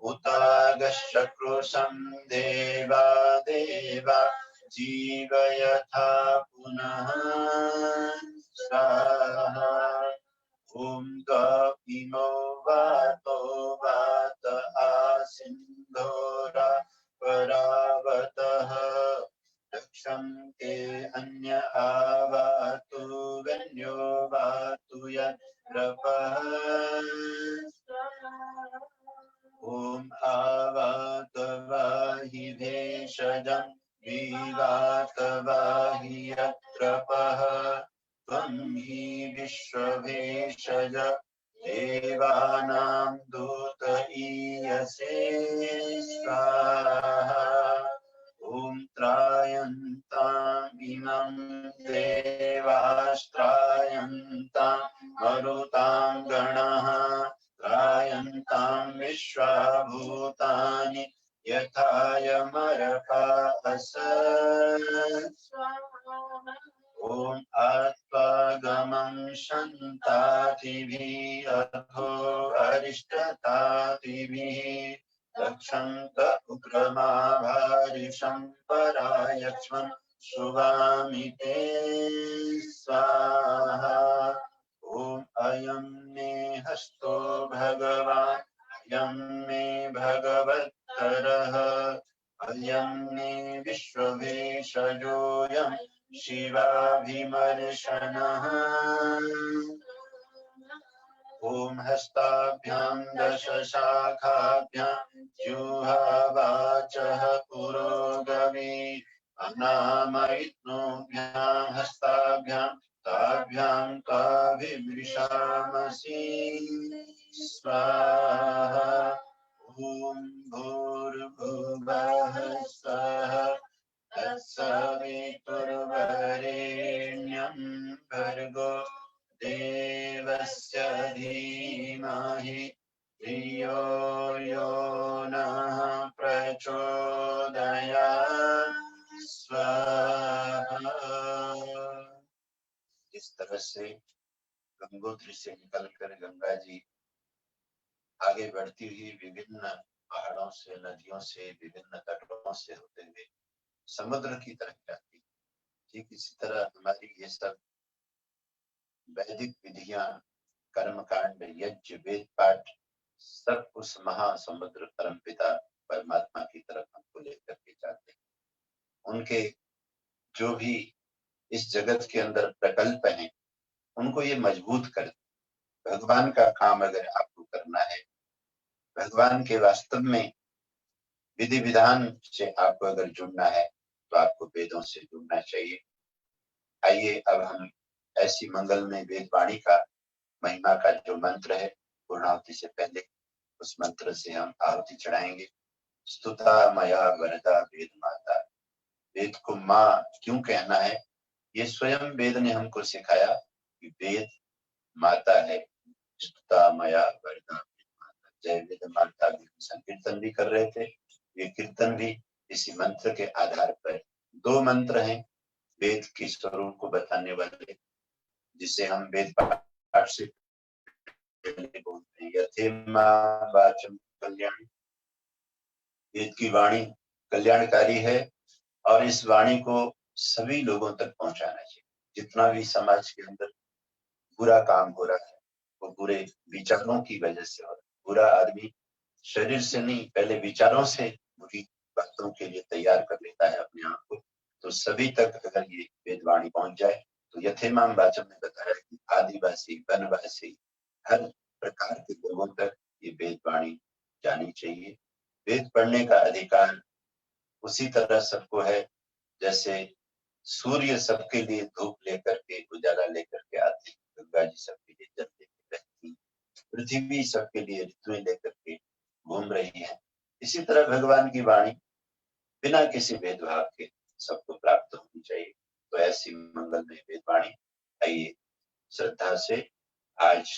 A: उतागश्चक्रुशं देवा देवा जीवयथा पुनः स्वाहा। ओम ग इमो वातो वात आसिन्धोरा परावतः, रक्षन्ते अन्य आवातु वन्यो वातु यत्रपः। ओम आवातवाहि भेषजं विवातवाहि यत्रपः, त्वं हि विश्वभेषज देवानां दूत ईयसे स्वाहा। ओम त्रायन्ताम् इमं देवास्त्रायन्तां मरुतां गणः, त्रायन्तां विश्वा भूतानि यथा यमरकास। ओम आत्वागमं शन्तातिभिः अथो अरिष्टतातिभिः, रक्षन्त उग्रमाभारिषं परायक्ष्मं शुभामि ते स्वाहा। ओम अयं मे हस्तो भगवान्, अयं मे भगवत्तरः, अयं मे विश्वभेषजोऽयं शिवाभिमर्शनः। ओम हस्ताभ्यां दश शाखाभ्यां जुह्वावाचः पुरोगमे, अनामयित्नोभ्यां हस्ताभ्यां ताभ्यां ताभिमृशामसि स्वाहा। ओम भूर्भुवः स्वः तत्सवितुर्वरेण्यं भर्गो देवस्य धीमहि धियो यो नः प्रचोदयात् स्वाहा। इस तरह से गंगोत्री से निकलकर गंगा जी आगे बढ़ती हुई विभिन्न पहाड़ों से, नदियों से, विभिन्न तटों से होते हुए समुद्र की तरफ जाती। ठीक इसी तरह हमारी ये सब वैदिक विधियां, कर्मकांड, यज्ञ, वेद पाठ सब उस महासमुद्र परमपिता परमात्मा की तरफ हमको लेकर के जाते हैं। उनके जो भी इस जगत के अंदर प्रकल्प हैं, उनको ये मजबूत कर। भगवान का काम अगर आपको करना है, भगवान के वास्तव में विधि विधान से आपको अगर जुड़ना है, तो आपको वेदों से जुड़ना चाहिए। आइए अब हम ऐसी मंगल में वेद वाणी का महिमा का जो मंत्र है, पूर्णाहुति से पहले उस मंत्र से हम आहुति चढ़ाएंगे। स्तुता मया वरदा वेद माता। वेद को माँ क्यों कहना है? ये स्वयं वेद ने हमको सिखाया कि वेद माता है। स्तुता मया वरदा वेद माता। जय वेद माता भी संकीर्तन भी कर रहे थे। ये कीर्तन भी इसी मंत्र के आधार पर। दो मंत्र हैं वेद के स्वरूप को बताने वाले, जिसे हम वेद पाठ से बोलते हैं। यथेमा वाचम कल्याण। वेद की वाणी कल्याणकारी है और इस वाणी को सभी लोगों तक पहुंचाना चाहिए। जितना भी समाज के अंदर बुरा काम हो रहा है वो बुरे विचारों की वजह से हो रहा है। बुरा आदमी शरीर से नहीं, पहले विचारों से बुरी बातों के लिए तैयार कर लेता है अपने आप को। तो सभी तक अगर ये वेदवाणी पहुंच जाए तो यथेमाम वाचम ने बताया कि आदिवासी, वनवासी, हर प्रकार के लोगों तक ये वेदवाणी जानी चाहिए। वेद पढ़ने का अधिकार उसी तरह सबको है जैसे सूर्य सबके लिए धूप लेकर के, उजाला लेकर के आते हैं, गंगा जी सबके लिए जल लेकर बहती, पृथ्वी सबके लिए ऋतुएं लेकर के घूम रही है। इसी तरह भगवान की वाणी बिना किसी भेदभाव के सबको प्राप्त होनी चाहिए। तो ऐसी मंगल में वेदवाणी, आइए श्रद्धा से आज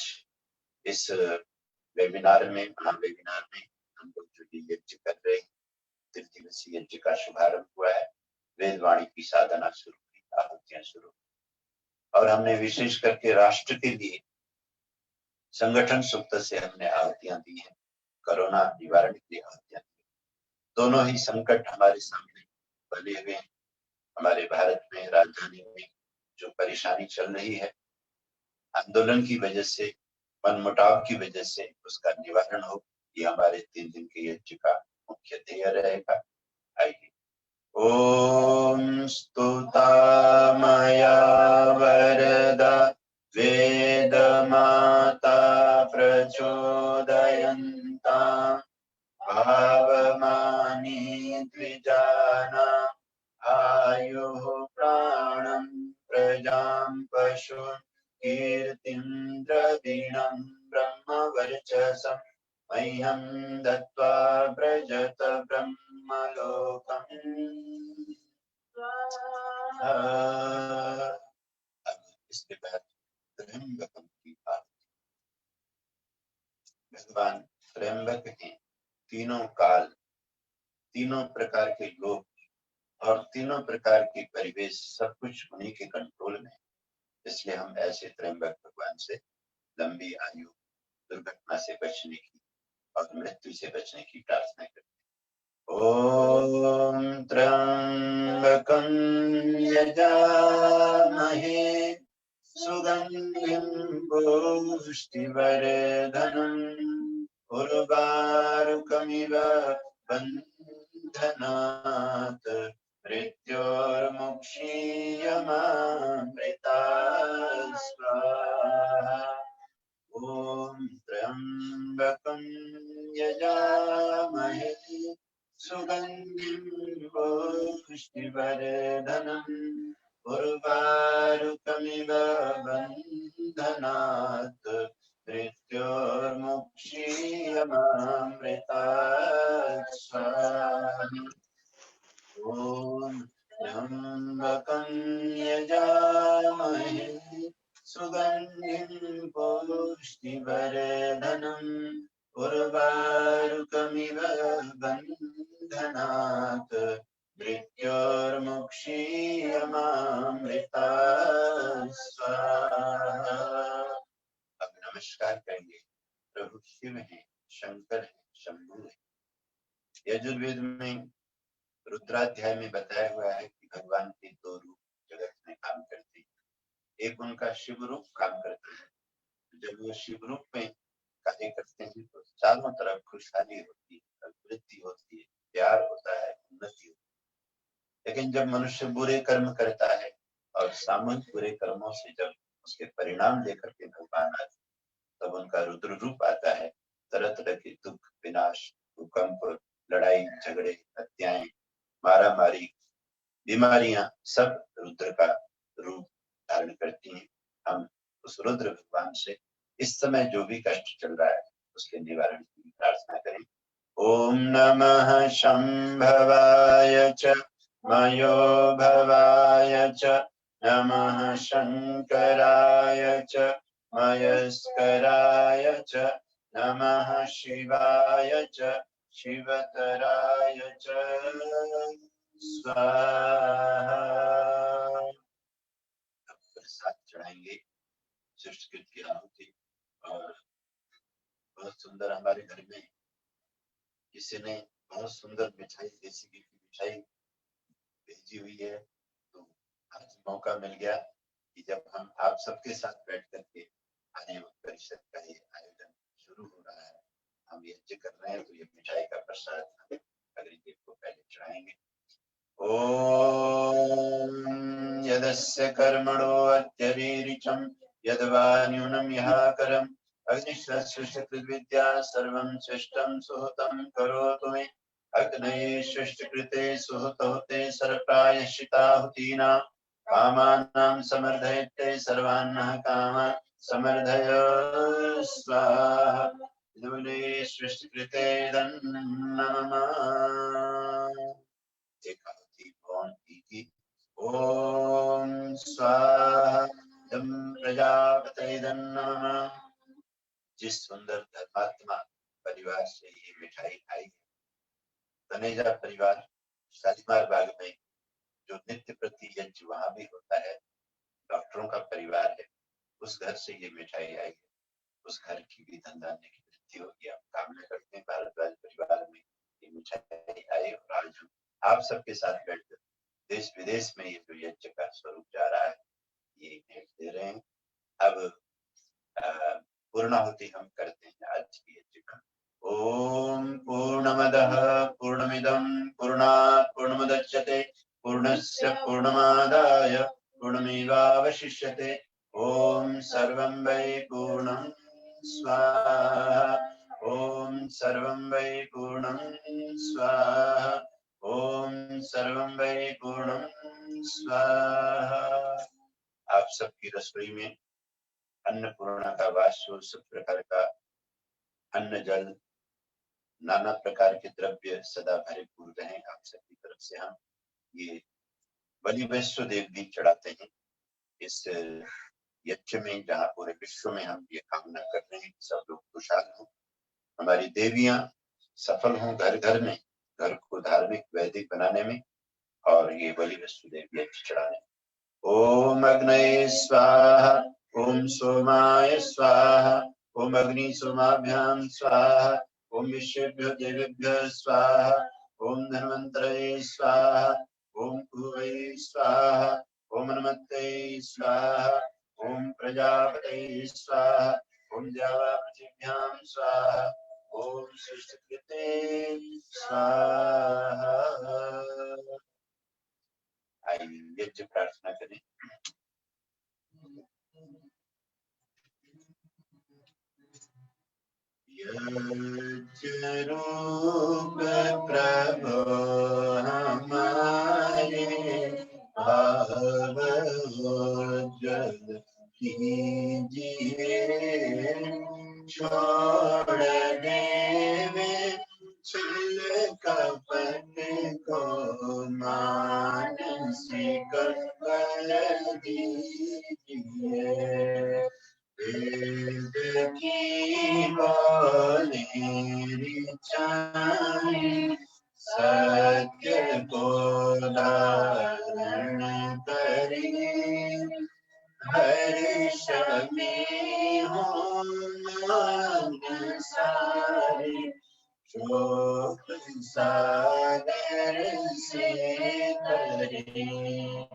A: इस वेबिनार में, महावेबिनार में हम लोग जो ये यज्ञ कर रहे हैं, त्रिदिवसीय यज्ञ का शुभारंभ हुआ है। वेदवाणी की साधना शुरू हुई, आहुतियां शुरू, और हमने विशेष करके राष्ट्र के लिए संगठन सूक्त से हमने आहुतियां दी हैं। कोरोना निवारण के लिए आहुतियां दी। दोनों ही संकट हमारे सामने बने हुए हैं। हमारे भारत में, राजधानी में जो परेशानी चल रही है, आंदोलन की वजह से, मनमुटाव की वजह से उसका निवारण हो, ये हमारे 3 दिन के यज्ञ का मुख्य ध्येय रहेगा। आइए। ओम स्तुता मया वरदा वेद माता प्रचोदयन्ता भावमानी द्विजाना आयुः प्राणं प्रजां पशुं कीर्तिं द्रविणं ब्रह्मवर्चसं मह्यं दत्त्वा व्रजत ब्रह्मलोकम्। अब इसके बाद त्र्यंबकम की बात। भगवान त्र्यंबक हैं। तीनों काल, तीनों प्रकार के लोग और तीनों प्रकार के परिवेश, सब कुछ उन्हीं के कंट्रोल में। इसलिए हम ऐसे त्र्यंबक भगवान से लंबी आयु, दुर्घटना से बचने की और मृत्यु से बचने की प्रार्थना करते हैं। ओम त्र्यंबकं यजामहे सुगंधिं पुष्टिवर्धनम् उर्वारुकमिव बन्धनात् मृत्योर्मुक्षीयमामृतात् स्वाहा। ओम त्र्यंबकं यजामहे सुगंधिं पुष्टिवर्धनम् उर्वारुकमिव बन्धनात् मृत्योर्मुक्षीयमामृतात् स्वाहा। ओम त्र्यंबकं यजामहे सुगंधिं पुष्टिवर्धनम् उर्वारुकमिव बन्धनात् मृत्योर्मुक्षीयमामृतात् स्वाहा। अब नमस्कार करेंगे। प्रभु शिव है, शंकर है, शंभु है। यजुर्वेद में रुद्राध्याय में बताया हुआ है कि भगवान के 2 रूप जगत में काम करते हैं। एक उनका शिव रूप काम करता है। जब वो शिव रूप में कार्य करते हैं तो चारों तरफ खुशहाली होती है, समृद्धि होती है, प्यार होता है, उन्नति होती है। लेकिन जब मनुष्य बुरे कर्म करता है और सामूहिक बुरे कर्मों से जब उसके परिणाम लेकर के भगवान आते, तब उनका रुद्र रूप आता है। तरह तरह के दुख, विनाश, भूकंप, लड़ाई झगड़े, हत्याएं, मारा मारी, बीमारियां सब रुद्र का रूप धारण करती हैं। हम उस रुद्र भगवान से इस समय जो भी कष्ट चल रहा है उसके निवारण की प्रार्थना करें। ओम नमः शंभवाय च मयो भवाय च नमः शंकराय च मयस्कराय च नमः शिवाय च शिवतराय च स्वाहा। प्रसाद चढ़ाएंगे सृष्टि की आहुति। और बहुत सुंदर हमारे घर में किसी ने बहुत सुंदर मिठाई, देसी घी की मिठाई भेजी हुई है। तो आज मौका मिल गया कि जब हम आप सबके साथ बैठ करके आने परिषद का ये आयोजन शुरू हो रहा है, हम यज्ञ कर रहे हैं, तो ये मिठाई का प्रसाद हम अग्निदेव को पहले चढ़ाएंगे। ओम यदस्य कर्मणो अत्यरीरिचं यद्वा न्यूनं यः करम् अग्निश्वस्य सर्वं शिष्टं सुहृतं करोतु मे। अग्नये सृष्टिकृते सुहृतोते सर्वप्रायश्चिताहुतीनां कामानां समर्धयते सर्वान्नः कामान् समर्धय स्वाहा। अग्नये सृष्टिकृते नमः। एकाहुति भवन की ओम स्वाहा दम प्रजापते नमः। जिस सुंदर धर्मात्मा परिवार से ये मिठाई आई है, तनेजा परिवार शालीमार बाग में जो नित्य प्रति यज्ञ वहां भी होता है, डॉक्टरों का परिवार है, उस घर से ये मिठाई आई है। उस घर की भी धन धान्य की वृद्धि होगी। आप कामना करते हैं भारद्वाज परिवार में ये मिठाई आई। और आज आप सबके साथ बैठकर देश विदेश में ये जो यज्ञ का स्वरूप जा रहा है, ये भेंट दे रहे हैं। अब पूर्णाहुति हम करते हैं आज की यज्ञ का। ओम पूर्णमदः पूर्णमिदं पूर्णात् पूर्णमुदच्यते पूर्णस्य पूर्णमादाय पूर्णमेवावशिष्यते। ओम सर्वं वै पूर्णं स्वाहा। ओम सर्वं वै पूर्णं स्वाहा। ओम सर्वं वै पूर्णं स्वाहा। आप सबकी रसोई में अन्नपूर्णा का वास हो, सब प्रकार का अन्न जल नाना प्रकार के द्रव्य सदा भरपूर रहें। आप सबकी तरफ से हम ये बलि वैश्व देव भी चढ़ाते हैं इस यज्ञ में, जहाँ पूरे विश्व में हम ये कामना कर रहे हैं कि सब लोग खुशहाल हों, हमारी देवियां सफल हों घर घर में, घर को धार्मिक वैदिक बनाने में और ये बलि वैश्व देव यज्ञ चढ़ाने। ओम अग्नये स्वाहा। ओम सोमाय स्वाहा। ओम अग्नि सोमाभ्याम स्वाहा। ओम विश्वेभ्यो देवेभ्यो स्वाहा। ओम धन्वन्तरे स्वाहा। ओम पूर्वे स्वाहा। ओम नमस्ते स्वाहा। ओम प्रजापते स्वाहा। ओम द्यावा पृथिव्यां स्वाहा। ओम सृष्टिकृते स्वाहा। आइए यज्ञ प्रार्थना करें। यज्ञ रूप प्रभो हमारे भाव जल कीजिए। छोड़ देवे छल कपट को मानसिक बल दीजिए। वेद की बोली ऋचाएं सत्य को धारण करें। हर्ष में हो मन सारे शोक सागर से करें।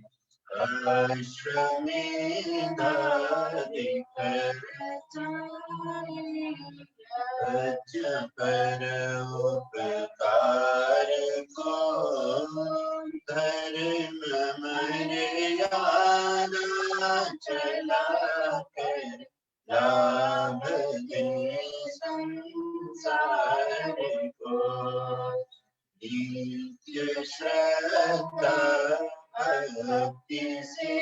A: अश्वमेधाधिक पर उपकार को धर्म मर्यादा चला कर लाभ दे संसार को। नित्य श्रद्धा भक्ति से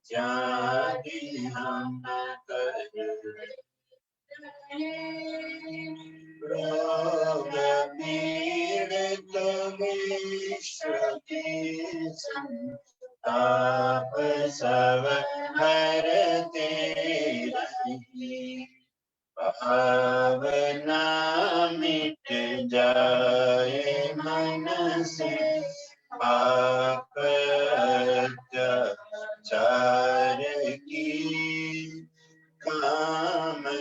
A: त्यागी हम कर रोग पीड़ित विश्व के संताप सब हरते रही भावना मिट जाए मन से पाप अत्याचार की कामनाएं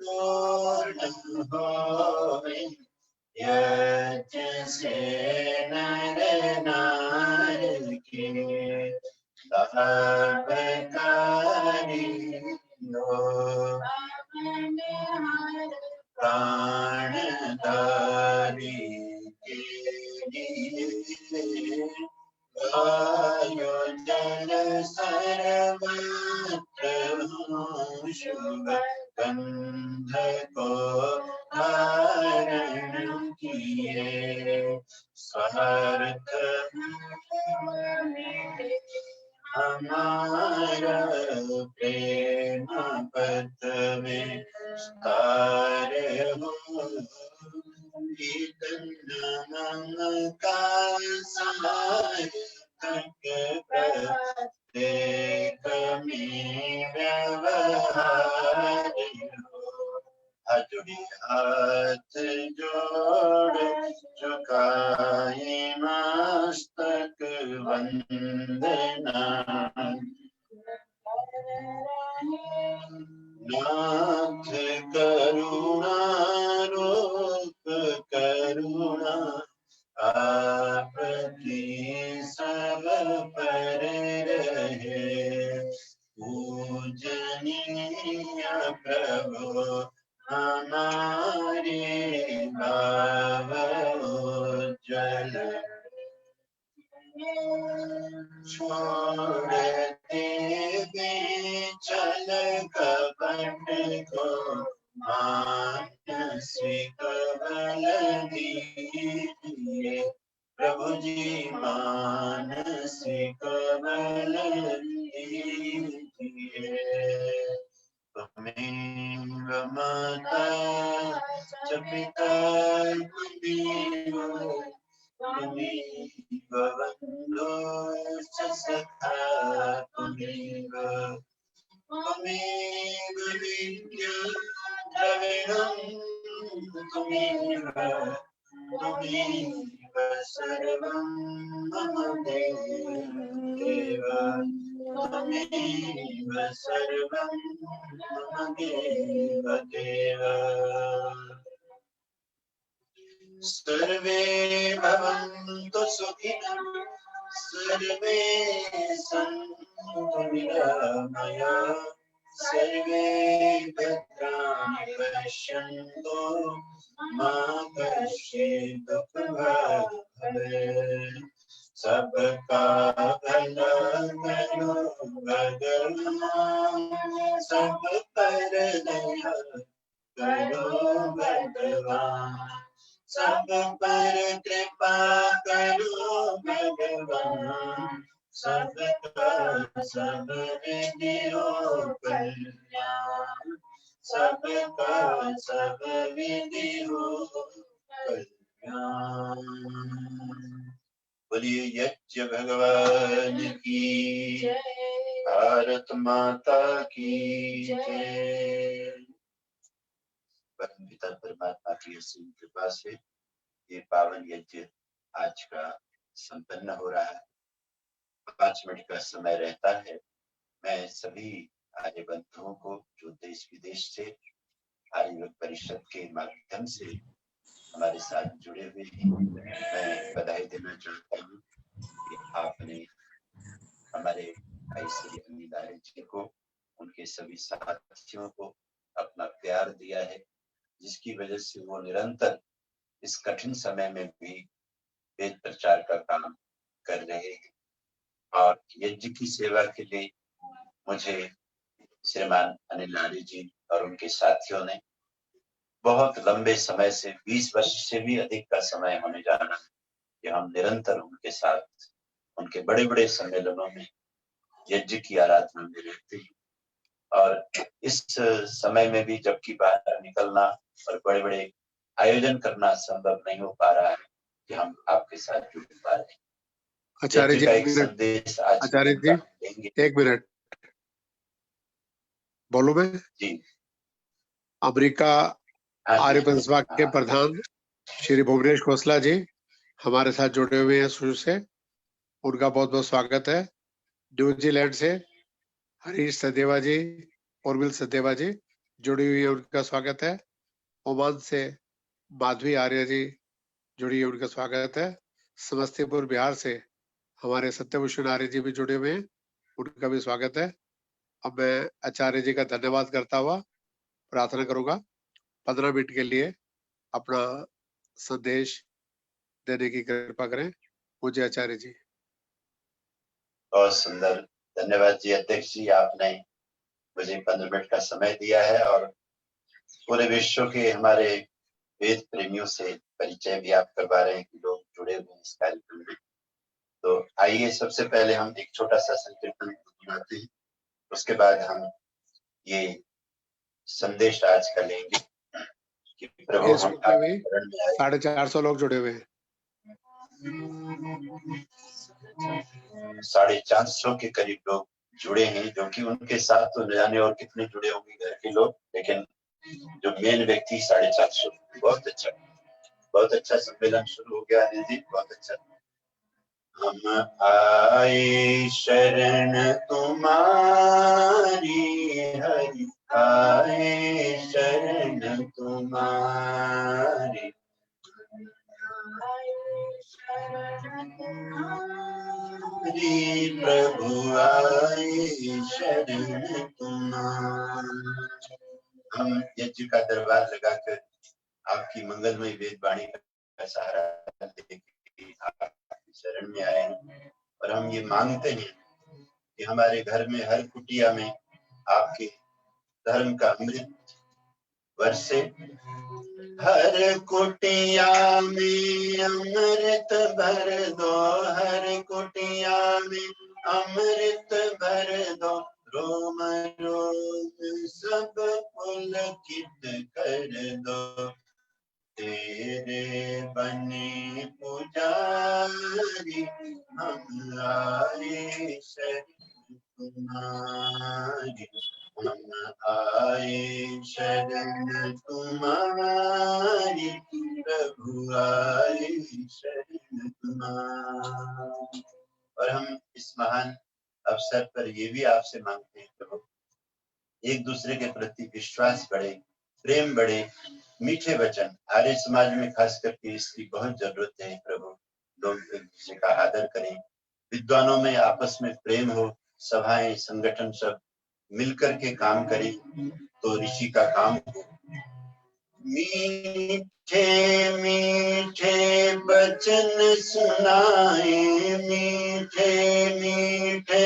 A: पूर्ण होए यज्ञ से नर नार के तापकारी प्राणधारी के लिए वायु जल सर्वत्र शुभ गंध को धारण किए स्वार्थ हमारा प्रेम पथ में स्तार हो का सार तक प्रत्येक में व्यवहार हो जोड़े हाथ जोड़ झुकाए मस्तक वंदना नाथ करुणा रूप करुणा आपकी सब पर रहे पूजनीय प्रभु हमारे भाव उज्जवल छोड़ते चल कपट को मानसिक बल दीजिए प्रभु जी मानसिक बल दीजिए त्वमेव माता च पिता त्वमेव बन्धुश्च सखा त्वमेव विद्या द्रविणं त्वमेव सर्वं मम देव त्वमेव सर्वं मम देव सर्वे भवन्तु सुखिनः सर्वे सन्तु निरामयाः सर्वे भद्राणि पश्यन्तु मा कश्चित् दुःखभाग् भवेत् सबका भला करो भगवान सब पर दया करो भगवान सब पर कृपा करो भगवान सबका सब विधि हो कल्याण सबका सब विधि हो कल्याण बोलिए यज्ञ भगवान की भारत माता की जय। परम पिता परमात्मा की असीम कृपा से ये पावन यज्ञ आज का संपन्न हो रहा है। 5 मिनट का समय रहता है। मैं सभी आर्य बंधुओं को जो देश विदेश से आर्य योग परिषद के माध्यम से हमारे साथ जुड़े हुए हैं, मैं बधाई देना चाहता हूँ कि आपने हमारे भाई श्री अनिल आर्य जी को, उनके सभी साथियों को अपना प्यार दिया है, जिसकी वजह से वो निरंतर इस कठिन समय में भी वेद प्रचार का काम कर रहे हैं। और यज्ञ की सेवा के लिए मुझे श्रीमान अनिल आर्य जी और उनके साथियों ने बहुत लंबे समय से 20 वर्ष से भी अधिक का समय होने जा रहा है कि हम निरंतर उनके साथ उनके बड़े बड़े सम्मेलनों में यज्ञ की आराधना में रहते हैं। और इस समय में भी जबकि बाहर निकलना और बड़े बड़े आयोजन करना संभव नहीं हो पा रहा है कि हम आपके साथ जुड़ पा रहे हैं।
B: आचार्य
A: यज्ञ
B: जी
A: का
B: एक
A: एक
B: मिनट,
A: संदेश आज
B: आचार्य जी
A: लेंगे।
B: एक मिनट बोलो। मैं
A: जी
B: अमेरिका आर्य पंसभा के
A: हाँ।
B: प्रधान श्री भुवनेश खोसला जी हमारे साथ जुड़े हुए हैं शुरू से, उनका बहुत बहुत स्वागत है। न्यूजीलैंड से हरीश सदेवा जी, उर्मिल सदेवा जी जुड़ी हुई है, उनका स्वागत है। ओमान से माधवी आर्य जी जुड़ी है, उनका स्वागत है। समस्तीपुर बिहार से हमारे सत्यभूषण आर्य जी भी जुड़े हुए हैं, उनका भी स्वागत है। अब मैं आचार्य जी का धन्यवाद करता हुआ प्रार्थना करूंगा 15 मिनट के लिए अपना संदेश देने की कृपा करें। मुझे आचार्य जी।
A: बहुत सुंदर, धन्यवाद जी अध्यक्ष जी, आपने मुझे 15 मिनट का समय दिया है और पूरे विश्व के हमारे वेद प्रेमियों से परिचय भी आप करवा रहे हैं कि लोग जुड़े हुए हैं इस कार्यक्रम में। तो आइए सबसे पहले हम एक छोटा सा संकीर्तन सुनाते हैं, उसके बाद हम ये संदेश आज का लेंगे कि प्रभु हम आपके शरण में आए।
B: 450 लोग जुड़े हुए हैं।
A: 450 के करीब लोग जुड़े हैं, जो कि उनके साथ तो न जाने और कितने जुड़े होंगे घर के लोग, लेकिन जो मेन व्यक्ति 450। बहुत अच्छा सम्मेलन शुरू हो गया अनिल जी, बहुत अच्छा। हम आए शरण तुम्हारी हरि, आए शरण तुम्हारी, प्रभु आए शरण तुम्हारी। हम यज्ञ का दरबार लगाकर आपकी मंगलमय वेद वाणी का सहारा लेके आपकी शरण में आए हैं और हम ये मांगते हैं कि हमारे घर में हर कुटिया में आपके धर्म का अमृत बरसे, हर कुटिया में अमृत भर दो, हर कुटिया में अमृत भर दो, रोम रोम सब पुलकित कर दो, तेरे बने पुजारी हम आए शरण तुम्हारी, हम आए शरण तुम्हारी, प्रभु आए शरण तुम्हारी। और हम इस महान अवसर पर ये भी आपसे मांगते हैं प्रभु, एक दूसरे के प्रति विश्वास बढ़े, प्रेम बढ़े, मीठे वचन। आर्य समाज में खास करके इसकी बहुत जरूरत है प्रभु। लोग एक दूसरे का आदर करें, विद्वानों में आपस में प्रेम हो, सभाएं संगठन सब मिलकर के काम करें तो ऋषि का काम हो। मीठे मीठे वचन सुनाए, मीठे मीठे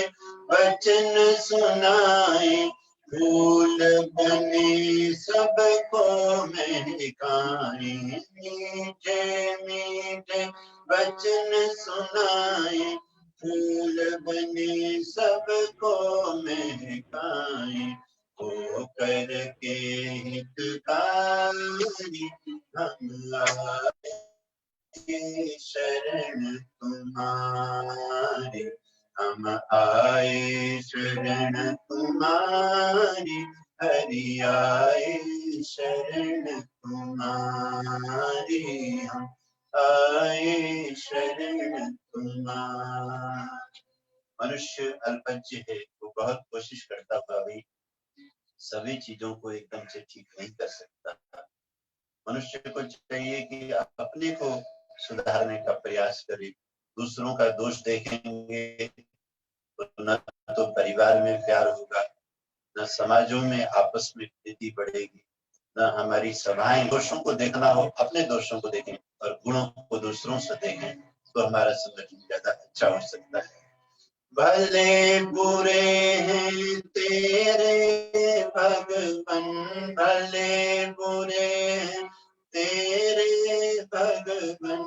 A: वचन सुनाए, फूल बने सबको महकाए, मीठे मीठे वचन सुनाए, फूल बने सबको महकाए, हो करके हितकारी हम आए शरण तुम्हारे, हम आए शरण तुम्हारी, हरि आए शरण तुम्हारी, हम आए शरण तुम्हारी। मनुष्य अल्पज्य है, वो बहुत कोशिश करता हुआ भी सभी चीजों को एकदम से ठीक नहीं कर सकता। मनुष्य को चाहिए कि अपने को सुधारने का प्रयास करे। दूसरों का दोष देखेंगे तो न तो परिवार में प्यार होगा, न समाजों में आपस में प्रीति बढ़ेगी, न हमारी सभाएं। दोषों को देखना हो, अपने दोषों को देखें और गुणों को दूसरों से देखें, तो हमारा संगठन ज्यादा अच्छा हो सकता है। भले बुरे हैं तेरे भगवन, भले बुरे हैं तेरे भगवन,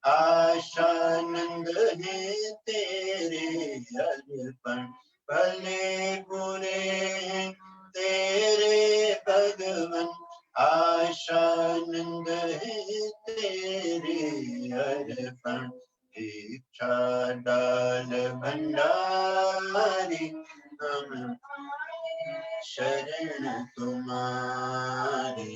A: आशानंद है तेरे अर्पण, भले बुरे हैं तेरे भगवन, आशानंद है तेरे अर्पण, इच्छा डाल भंडारी, हम शरण तुम्हारी,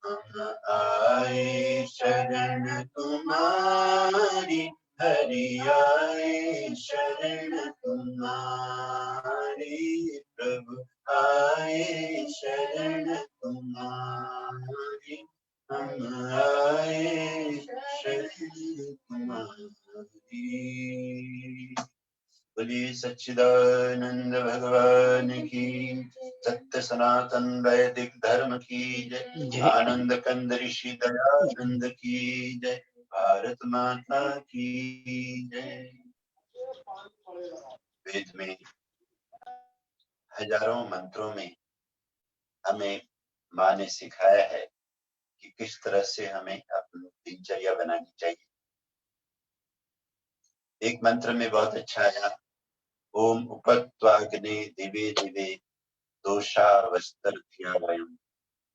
A: हम आए शरण तुम्हारी, हरि आए शरण तुम्हारी, प्रभु आए शरण तुम्हारी, हम आए शरण तुम्हारी। बोलिए सच्चिदानंद भगवान की, सत्य सनातन वैदिक धर्म की जय, आनंद कंद ऋषि दयानंद की जय, भारत माता की जय। वेद में हजारों मंत्रों में हमें माँ ने सिखाया है कि किस तरह से हमें अपनी दिनचर्या बनानी चाहिए। एक मंत्र में बहुत अच्छा आया, ओम उपत्वाग्ने दिवे दिवे दोषा वस्त्रध्या वयम्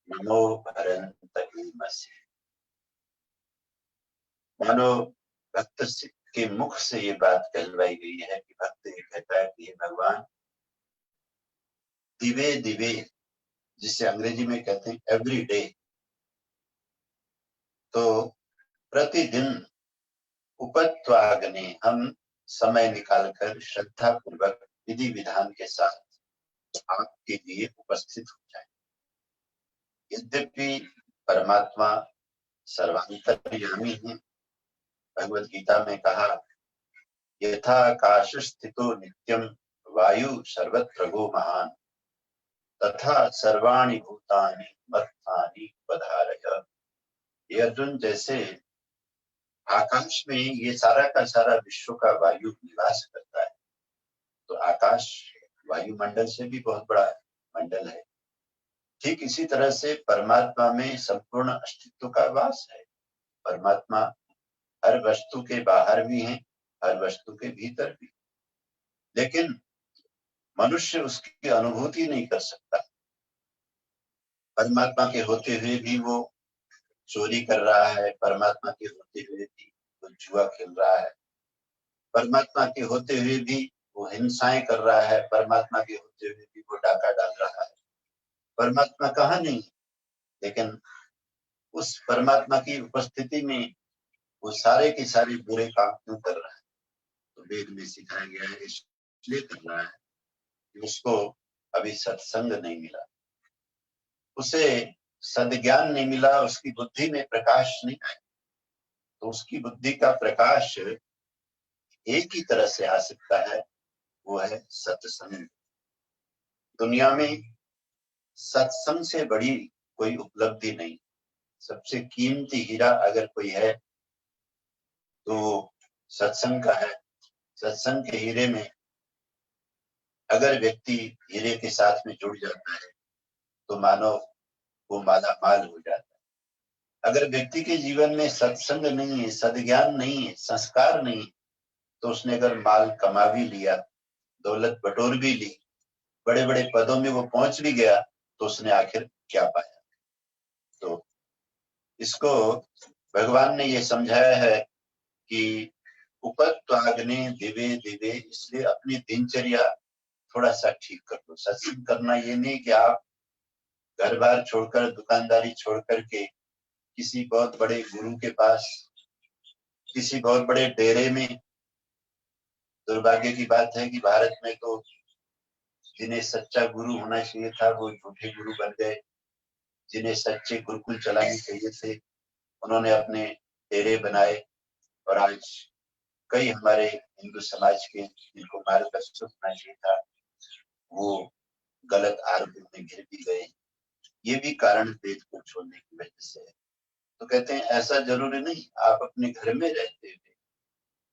A: नमो भरंत मसी। मानो भक्त के मुख से ये बात कहलवाई गई है कि भक्त ये कहता है कि हे भगवान, दिवे दिवे जिसे अंग्रेजी में कहते हैं एवरी डे, तो प्रतिदिन उपत्वाग्ने हम समय निकालकर श्रद्धा पूर्वक विधि विधान के साथ आपके लिए उपस्थित हो जाए। यद्यपि परमात्मा सर्वांतर्यामी है, भगवत गीता में कहा, यथा आकाश स्थितो नित्यम वायु सर्वत्र गो महान, तथा सर्वाणि भूतानि मत्थानि पधारय। ये अर्जुन, जैसे आकाश में ये सारा का सारा विश्व का वायु निवास करता है, तो आकाश वायुमंडल से भी बहुत बड़ा मंडल है, ठीक इसी तरह से परमात्मा में संपूर्ण अस्तित्व का वास है। परमात्मा हर वस्तु के बाहर भी है, हर वस्तु के भीतर भी, लेकिन मनुष्य उसकी अनुभूति नहीं कर सकता। परमात्मा के होते हुए भी वो चोरी कर रहा है, परमात्मा के होते हुए भी वो जुआ खेल रहा है, परमात्मा के होते हुए भी वो हिंसाएं कर रहा है, परमात्मा के होते हुए भी वो डाका डाल रहा है। परमात्मा कहाँ नहीं, लेकिन उस परमात्मा की उपस्थिति में वो सारे के सारे बुरे काम क्यों कर रहा है? तो वेद में सिखाया गया है, इसलिए कर रहा है कि उसको अभी सत्संग नहीं मिला, उसे सद्ज्ञान नहीं मिला, उसकी बुद्धि में प्रकाश नहीं आया। तो उसकी बुद्धि का प्रकाश एक ही तरह से आ सकता है, वो है सत्संग। दुनिया में सत्संग से बड़ी कोई उपलब्धि नहीं। सबसे कीमती हीरा अगर कोई है तो सत्संग का है। सत्संग के हीरे में अगर व्यक्ति हीरे के साथ में जुड़ जाता है तो मानो वो माला माल हो जाता है। अगर व्यक्ति के जीवन में सत्संग नहीं है, सद्ज्ञान नहीं है, संस्कार नहीं, तो उसने अगर माल कमा भी लिया, दौलत बटोर भी ली, बड़े बड़े पदों में वो पहुंच भी गया, तो उसने आखिर क्या पाया? तो इसको भगवान ने ये समझाया है कि उपत्वाग्ने दिवे दिवे, इसलिए अपनी दिनचर्या थोड़ा सा ठीक कर लो। सत्संग करना ये नहीं कि आप घर बार छोड़कर, दुकानदारी छोड़ करके किसी बहुत बड़े गुरु के पास, किसी बहुत बड़े डेरे में। दुर्भाग्य की बात है कि भारत में तो जिन्हें सच्चा गुरु होना चाहिए था वो झूठे गुरु बन गए, जिन्हें सच्चे गुरुकुल चलाने चाहिए थे उन्होंने अपने डेरे बनाए, और आज कई हमारे हिंदू समाज के जिनको मार्गदर्शक होना चाहिए था वो गलत आरोपों में घिर भी गए। ये भी कारण वेद को छोड़ने की वजह से है। तो कहते हैं ऐसा जरूरी नहीं, आप अपने घर में रहते हुए,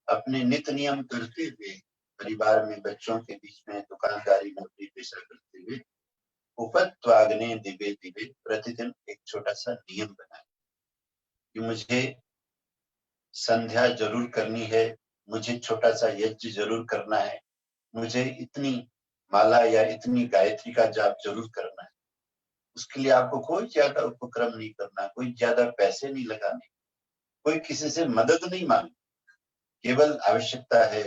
A: अपने नित्य नियम करते हुए, परिवार में बच्चों के बीच में दुकानदारी नौकरी पेशा करते हुए, उपत्वाग्ने दिवे दिवे, प्रतिदिन एक छोटा सा नियम बनाए कि मुझे संध्या जरूर करनी है, मुझे छोटा सा यज्ञ जरूर करना है, मुझे इतनी माला या इतनी गायत्री का जाप जरूर करना है। उसके लिए आपको कोई ज्यादा उपक्रम नहीं करना, कोई ज्यादा पैसे नहीं लगाने, कोई किसी से मदद नहीं मांगनी। केवल आवश्यकता है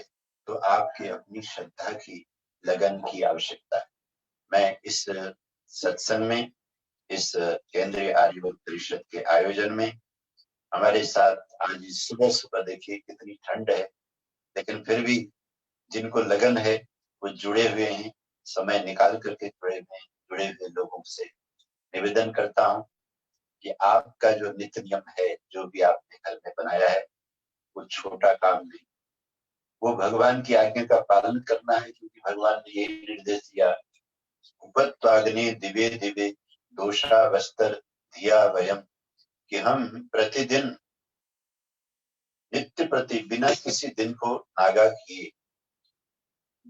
A: तो आपकी अपनी श्रद्धा की, लगन की आवश्यकता है। मैं इस सत्संग में, इस केंद्रीय आर्यवर्त परिषद के आयोजन में हमारे साथ आज सुबह सुबह देखिए कितनी ठंड है, लेकिन फिर भी जिनको लगन है वो जुड़े हुए हैं, समय निकाल करके जुड़े हुए लोगों से निवेदन करता हूं कि आपका जो नित्य नियम है, जो भी आपने घर में बनाया है, वो छोटा काम नहीं, वो भगवान की आज्ञा का पालन करना है, क्योंकि भगवान ने ये निर्देश दिया, उपत्वाग्नि दिवे दिवे दोषा वस्त्र धिया वयम, कि हम प्रतिदिन नित्य प्रति बिना किसी दिन को नागा किए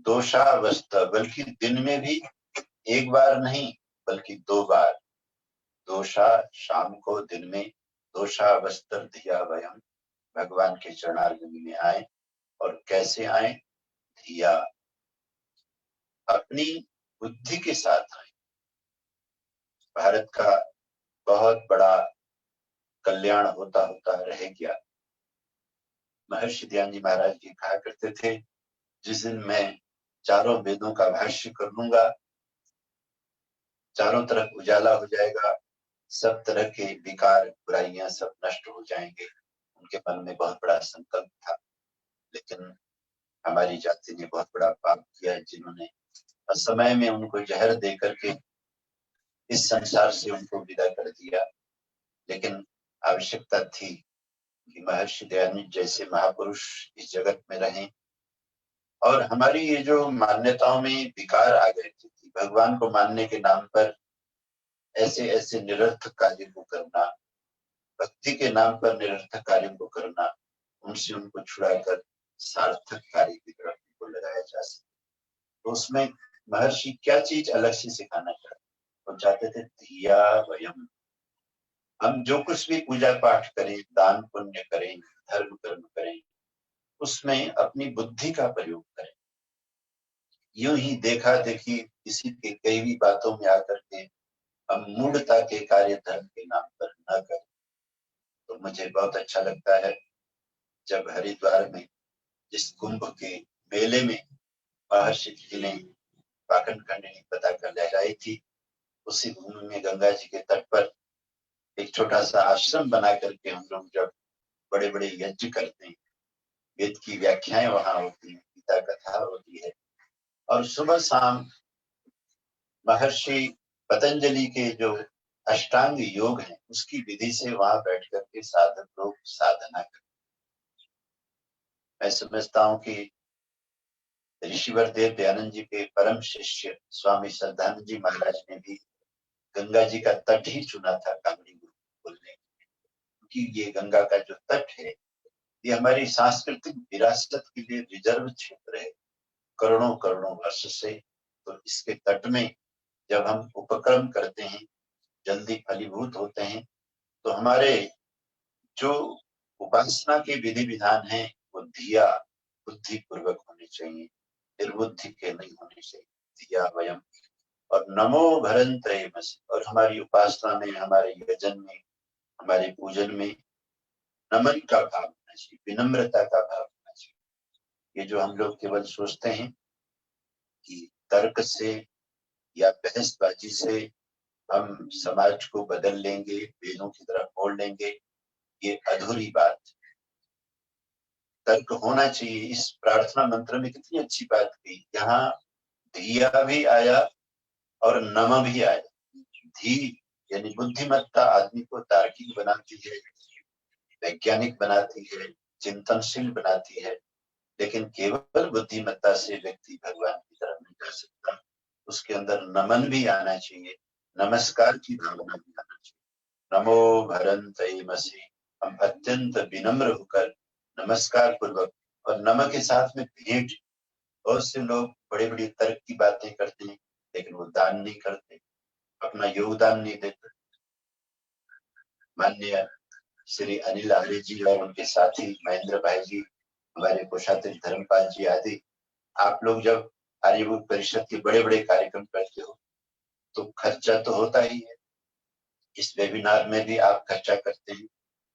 A: दोषा वस्त्र, बल्कि दिन में भी एक बार नहीं बल्कि 2 बार, दोषा शाम को, दिन में दोषा वस्त्र धिया वयम, भगवान के चरणारविंद में आए। और कैसे आए? धिया, अपनी बुद्धि के साथ आए। भारत का बहुत बड़ा कल्याण होता होता रह गया। महर्षि ध्यान जी महाराज जी कहा करते थे, जिस दिन मैं चारों वेदों का भाष्य कर लूंगा, चारों तरफ उजाला हो जाएगा, सब तरह के विकार बुराइयां सब नष्ट हो जाएंगे। उनके मन में बहुत बड़ा संकल्प था, लेकिन हमारी जाति ने बहुत बड़ा पाप किया, जिन्होंने असमय में उनको जहर दे करके इस संसार से उनको विदा कर दिया। लेकिन आवश्यकता थी कि महर्षि दयानंद जैसे महापुरुष इस जगत में रहें। और हमारी ये जो मान्यताओं में विकार आ गए थे कि भगवान को मानने के नाम पर ऐसे ऐसे निरर्थक कार्यों को करना, भक्ति के नाम पर निरर्थक कार्यों को करना, उनसे उनको छुड़ाकर सार्थक कार्य की तरफ उनको लगाया जा सके। तो उसमें महर्षि क्या चीज अलग से सिखाना चाहते? वो चाहते थे धिया वयम, हम जो कुछ भी पूजा पाठ करें, दान पुण्य करें, धर्म कर्म करें, उसमें अपनी बुद्धि का प्रयोग करें। यूं ही देखा देखी किसी के कई भी बातों में आकर के हम मूढ़ता के कार्य धर्म के नाम पर न करें। तो मुझे बहुत अच्छा लगता है जब हरिद्वार में जिस कुंभ के मेले में महर्षि जी ने पाखंड खंडनी पताका लहराई थी, उसी भूमि में गंगा जी के तट पर एक छोटा सा आश्रम बना करके हम लोग जब बड़े बड़े यज्ञ करते हैं, वेद की व्याख्याएं वहां होती है, गीता कथा होती है, और सुबह शाम महर्षि पतंजलि के जो अष्टांग योग है उसकी विधि से वहां बैठ करके साधक लोग साधना करते। मैं समझता हूँ कि ऋषिवर देव दयानंद जी के परम शिष्य स्वामी श्रद्धानंद जी महाराज ने भी गंगा जी का तट ही चुना था कामड़ी गुरु बोलने, क्योंकि ये गंगा का जो तट है ये हमारी सांस्कृतिक विरासत के लिए रिजर्व क्षेत्र है करोड़ों करोड़ों वर्ष से। तो इसके तट में जब हम उपक्रम करते हैं, जल्दी फलीभूत होते हैं, तो हमारे जो उपासना के विधि विधान हैं वो धिया बुद्धि पूर्वक होने चाहिए, निर्बुद्धि के नहीं होने चाहिए। धिया वयम और नमो भरंत्रयमसि, और हमारी उपासना में, हमारे यजन में, हमारे पूजन में नमन का भाव होना चाहिए, विनम्रता का भाव होना चाहिए। ये जो हम लोग केवल सोचते हैं कि तर्क से या बहसबाजी से हम समाज को बदल लेंगे, वेदों की तरफ मोड़ लेंगे, ये अधूरी बात। तर्क होना चाहिए। इस प्रार्थना मंत्र में कितनी अच्छी बात की, यहाँ धिया भी आया और नम भी आया। धी यानी बुद्धिमत्ता आदमी को तार्किक बनाती है, वैज्ञानिक बनाती है, चिंतनशील बनाती है, लेकिन केवल बुद्धिमत्ता से व्यक्ति भगवान की तरफ नहीं जा सकता। उसके अंदर नमन भी आना चाहिए, नमस्कार की भावना भी आना चाहिए। नमो भरंतयमसि, हम अत्यंत विनम्र होकर नमस्कार पूर्वक, और नम के साथ में भेंट। बहुत से लोग बड़े बड़ी तर्क की बातें करते हैं, लेकिन वो दान नहीं करते, अपना योगदान नहीं देते। माननीय श्री अनिल आर्य जी और उनके साथी महेंद्र भाई जी, हमारे कोषाध्यक्ष धर्मपाल जी आदि, आप लोग जब आर्यभूत परिषद के बड़े बड़े कार्यक्रम करते हो तो खर्चा तो होता ही है। इस वेबिनार में भी आप खर्चा करते हैं,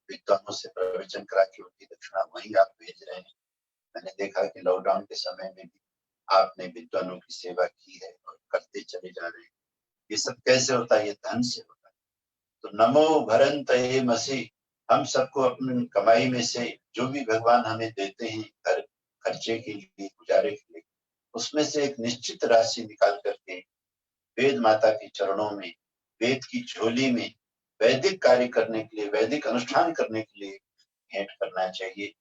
A: विद्वानों से प्रवचन करा के उनकी दक्षिणा वही आप भेज रहे हैं। मैंने देखा कि लॉकडाउन के समय में भी आपने विद्वानों की सेवा की है और करते चले जा रहे हैं। ये सब कैसे होता है? ये धन से होता है। तो नमो भरंत हे मसीह, हम सबको अपनी कमाई में से जो भी भगवान हमें देते हैं घर खर्चे के लिए, गुजारे के लिए, उसमें से एक निश्चित राशि निकाल करके वेद माता के चरणों में, वेद की झोली में वैदिक कार्य करने के लिए, वैदिक अनुष्ठान करने के लिए भेंट करना चाहिए।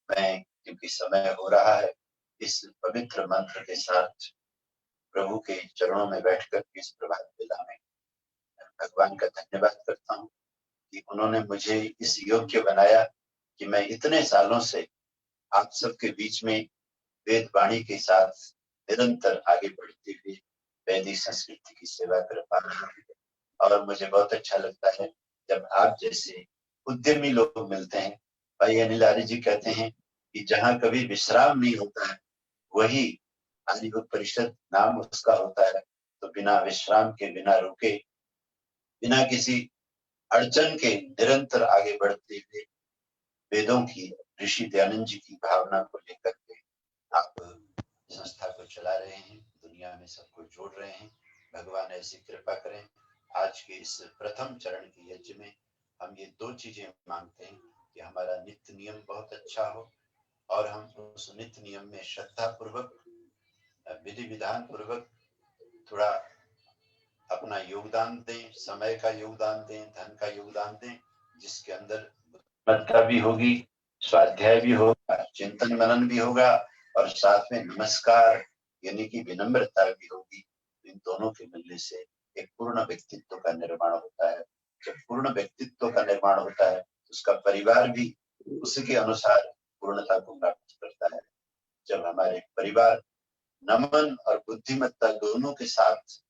A: मैं, क्योंकि समय हो रहा है, इस पवित्र मंत्र के साथ प्रभु के चरणों में बैठकर इस प्रभात बेला में भगवान का धन्यवाद करता हूँ कि उन्होंने मुझे इस योग्य बनाया कि मैं इतने सालों से आप सबके बीच में वेद वाणी के साथ निरंतर आगे बढ़ते हुए वैदिक संस्कृति की सेवा कर पा रहा हूँ। और मुझे बहुत अच्छा लगता है जब आप जैसे उद्यमी लोग मिलते हैं। भाई अनिल आर्य जी कहते हैं कि जहाँ कभी विश्राम नहीं होता है वही आर्यभूत परिषद नाम उसका होता है। तो बिना विश्राम के, बिना रुके, बिना किसी अड़चन के निरंतर आगे बढ़ते हुए वेदों की, ऋषि दयानंद जी की भावना को लेकर के आप संस्था को चला रहे हैं, दुनिया में सबको जोड़ रहे हैं। भगवान ऐसी कृपा करें। आज के इस प्रथम चरण के यज्ञ में हम ये दो चीजें मांगते हैं कि हमारा नित्य नियम बहुत अच्छा हो और हम उस नित्य नियम में श्रद्धा पूर्वक, विधि विधान पूर्वक थोड़ा अपना योगदान दें, समय का योगदान दें, धन का योगदान दें, जिसके अंदर बुद्धिमत्ता भी होगी, स्वाध्याय भी होगा, चिंतन मनन भी होगा और साथ में नमस्कार यानी कि विनम्रता भी होगी। इन दोनों के मिलने से एक पूर्ण व्यक्तित्व का निर्माण होता है। जब पूर्ण व्यक्तित्व का निर्माण होता है तो उसका परिवार भी उसी के अनुसार पूर्णता को प्राप्त करता है। जब हमारे परिवार नमन और बुद्धिमत्ता दोनों के साथ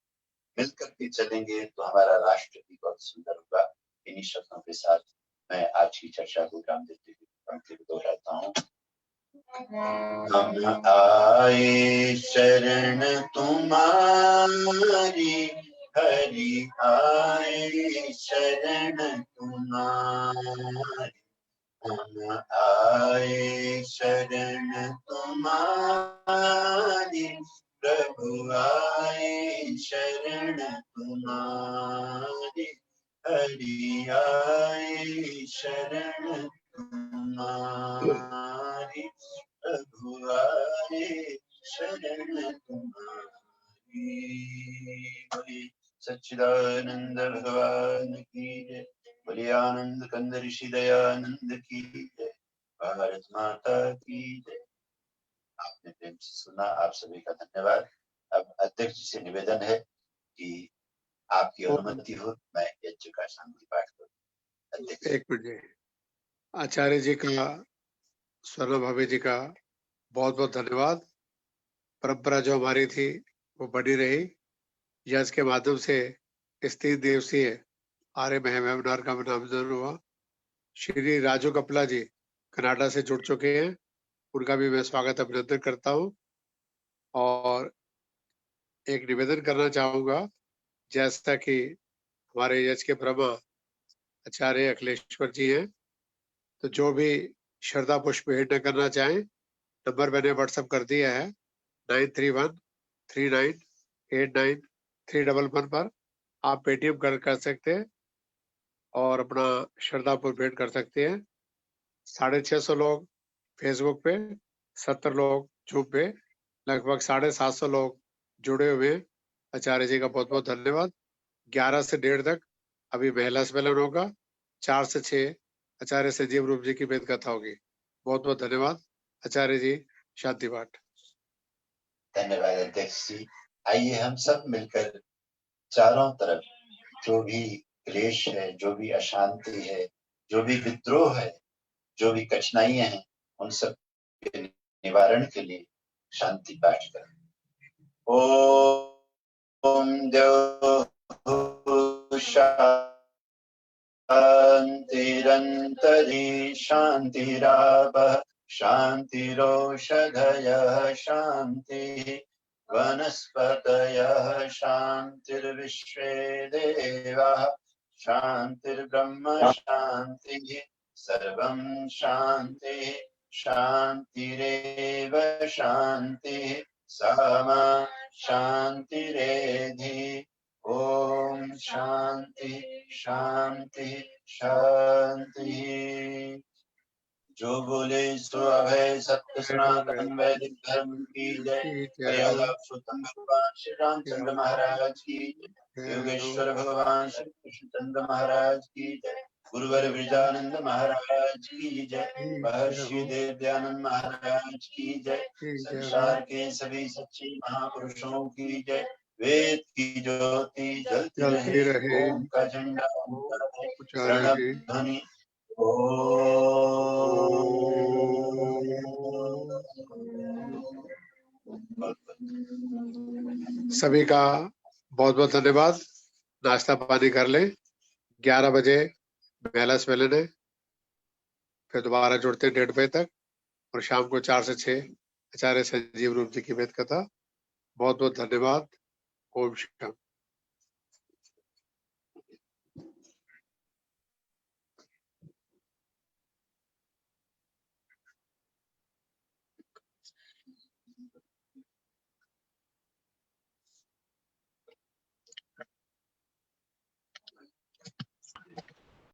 A: मिलकर के चलेंगे तो हमारा राष्ट्र भी बहुत सुंदर होगा। इन्हीं शब्दों के साथ मैं आज की चर्चा को विराम देते हुए पंक्ति को दोहराता हूँ। हम आए शरण तुम्हारी, हरि आए शरण तुम्हारी। हम आए शरण तुम्हारी, प्रभु आए शरण तुम्हारी। हरि आए शरण तुम्हारी, प्रभु आए शरण तुम्हारी। बोलिए सच्चिदानंद भगवान की जय। बोलिए आनंद कंद ऋषि दयानंद की जय। भारत माता की जय। आपने प्रेम से सुना, आप सभी का धन्यवाद। अब अध्यक्ष जी से निवेदन है कि आपकी अनुमति हो मैं यज्ञ का शांति पाठ करूं। अध्यक्ष।
B: एक मिनट। आचार्य जी का, स्वर्ण भाभी जी का बहुत बहुत धन्यवाद। परंपरा जो हमारी थी वो बनी रही। यज्ञ के माध्यम से इस 3 दिवसीय आर्य वेबिनार का नामकरण हुआ। श्री राजू कपला जी कनाडा से जुड़ चुके हैं, उनका भी मैं स्वागत अभिनंदन करता हूं। और एक निवेदन करना चाहूंगा, जैसा कि हमारे यज्ञ के ब्रह्मा आचार्य अखिलेश्वर जी हैं, तो जो भी श्रद्धा पुष्प भेंट न करना चाहें, नंबर मैंने व्हाट्सएप कर दिया है 9313989311 पर आप पेटीएम कर सकते हैं और अपना श्रद्धा पुष्प भेंट कर सकते हैं। 650 लोग फेसबुक पे, 70 लोग जूम पे, लगभग 750 लोग जुड़े हुए हैं। आचार्य जी का बहुत बहुत धन्यवाद। 11 से 1:30 तक अभी महिला सम्मेलन होगा। 4 से 6 आचार्य संजीव रूप जी की वेद कथा होगी। बहुत बहुत धन्यवाद। आचार्य जी शांति पाठ।
A: धन्यवाद अध्यक्ष जी। आइए हम सब मिलकर चारों तरफ जो भी क्लेश है, जो भी अशांति है, जो भी विद्रोह है, जो भी कठिनाइयां हैं, उन सब के निवारण के लिए शांति पाठ करें। ओम देव शान्तिरन्तरि शान्तिरापः शान्तिरोषधयः शान्तिः वनस्पतयः शान्तिर्विश्वे देवाः शान्तिर्ब्रह्म शान्तिः सर्वं शान्तिः शान्तिरेव शान्तिः सामा शान्तिरेधि ओम शांति शांति शांति। जो बोले सो अभय सत्य सनातन वैदिक धर्म की जय। मर्यादा पुरुषोत्तम भगवान श्री रामचंद्र महाराज की जय। योगेश्वर भगवान श्री कृष्णचंद्र महाराज की जय। गुरुवर विरजानंद महाराज की जय। महर्षि देवदयानंद महाराज की जय। संसार के सभी सच्चे महापुरुषों की जय। वेद की ज्योति जलती रहे, ओम का झंडा प्रणव ध्वनि
B: सभी का बहुत बहुत धन्यवाद। नाश्ता पानी कर ले। 11 बजे मेला सम्मेलन है, फिर दोबारा जुड़ते 1:30 बजे तक, और शाम को 4 से 6 आचार्य संजीव रूप जी की वेद कथा। बहुत बहुत धन्यवाद। ओम शांति।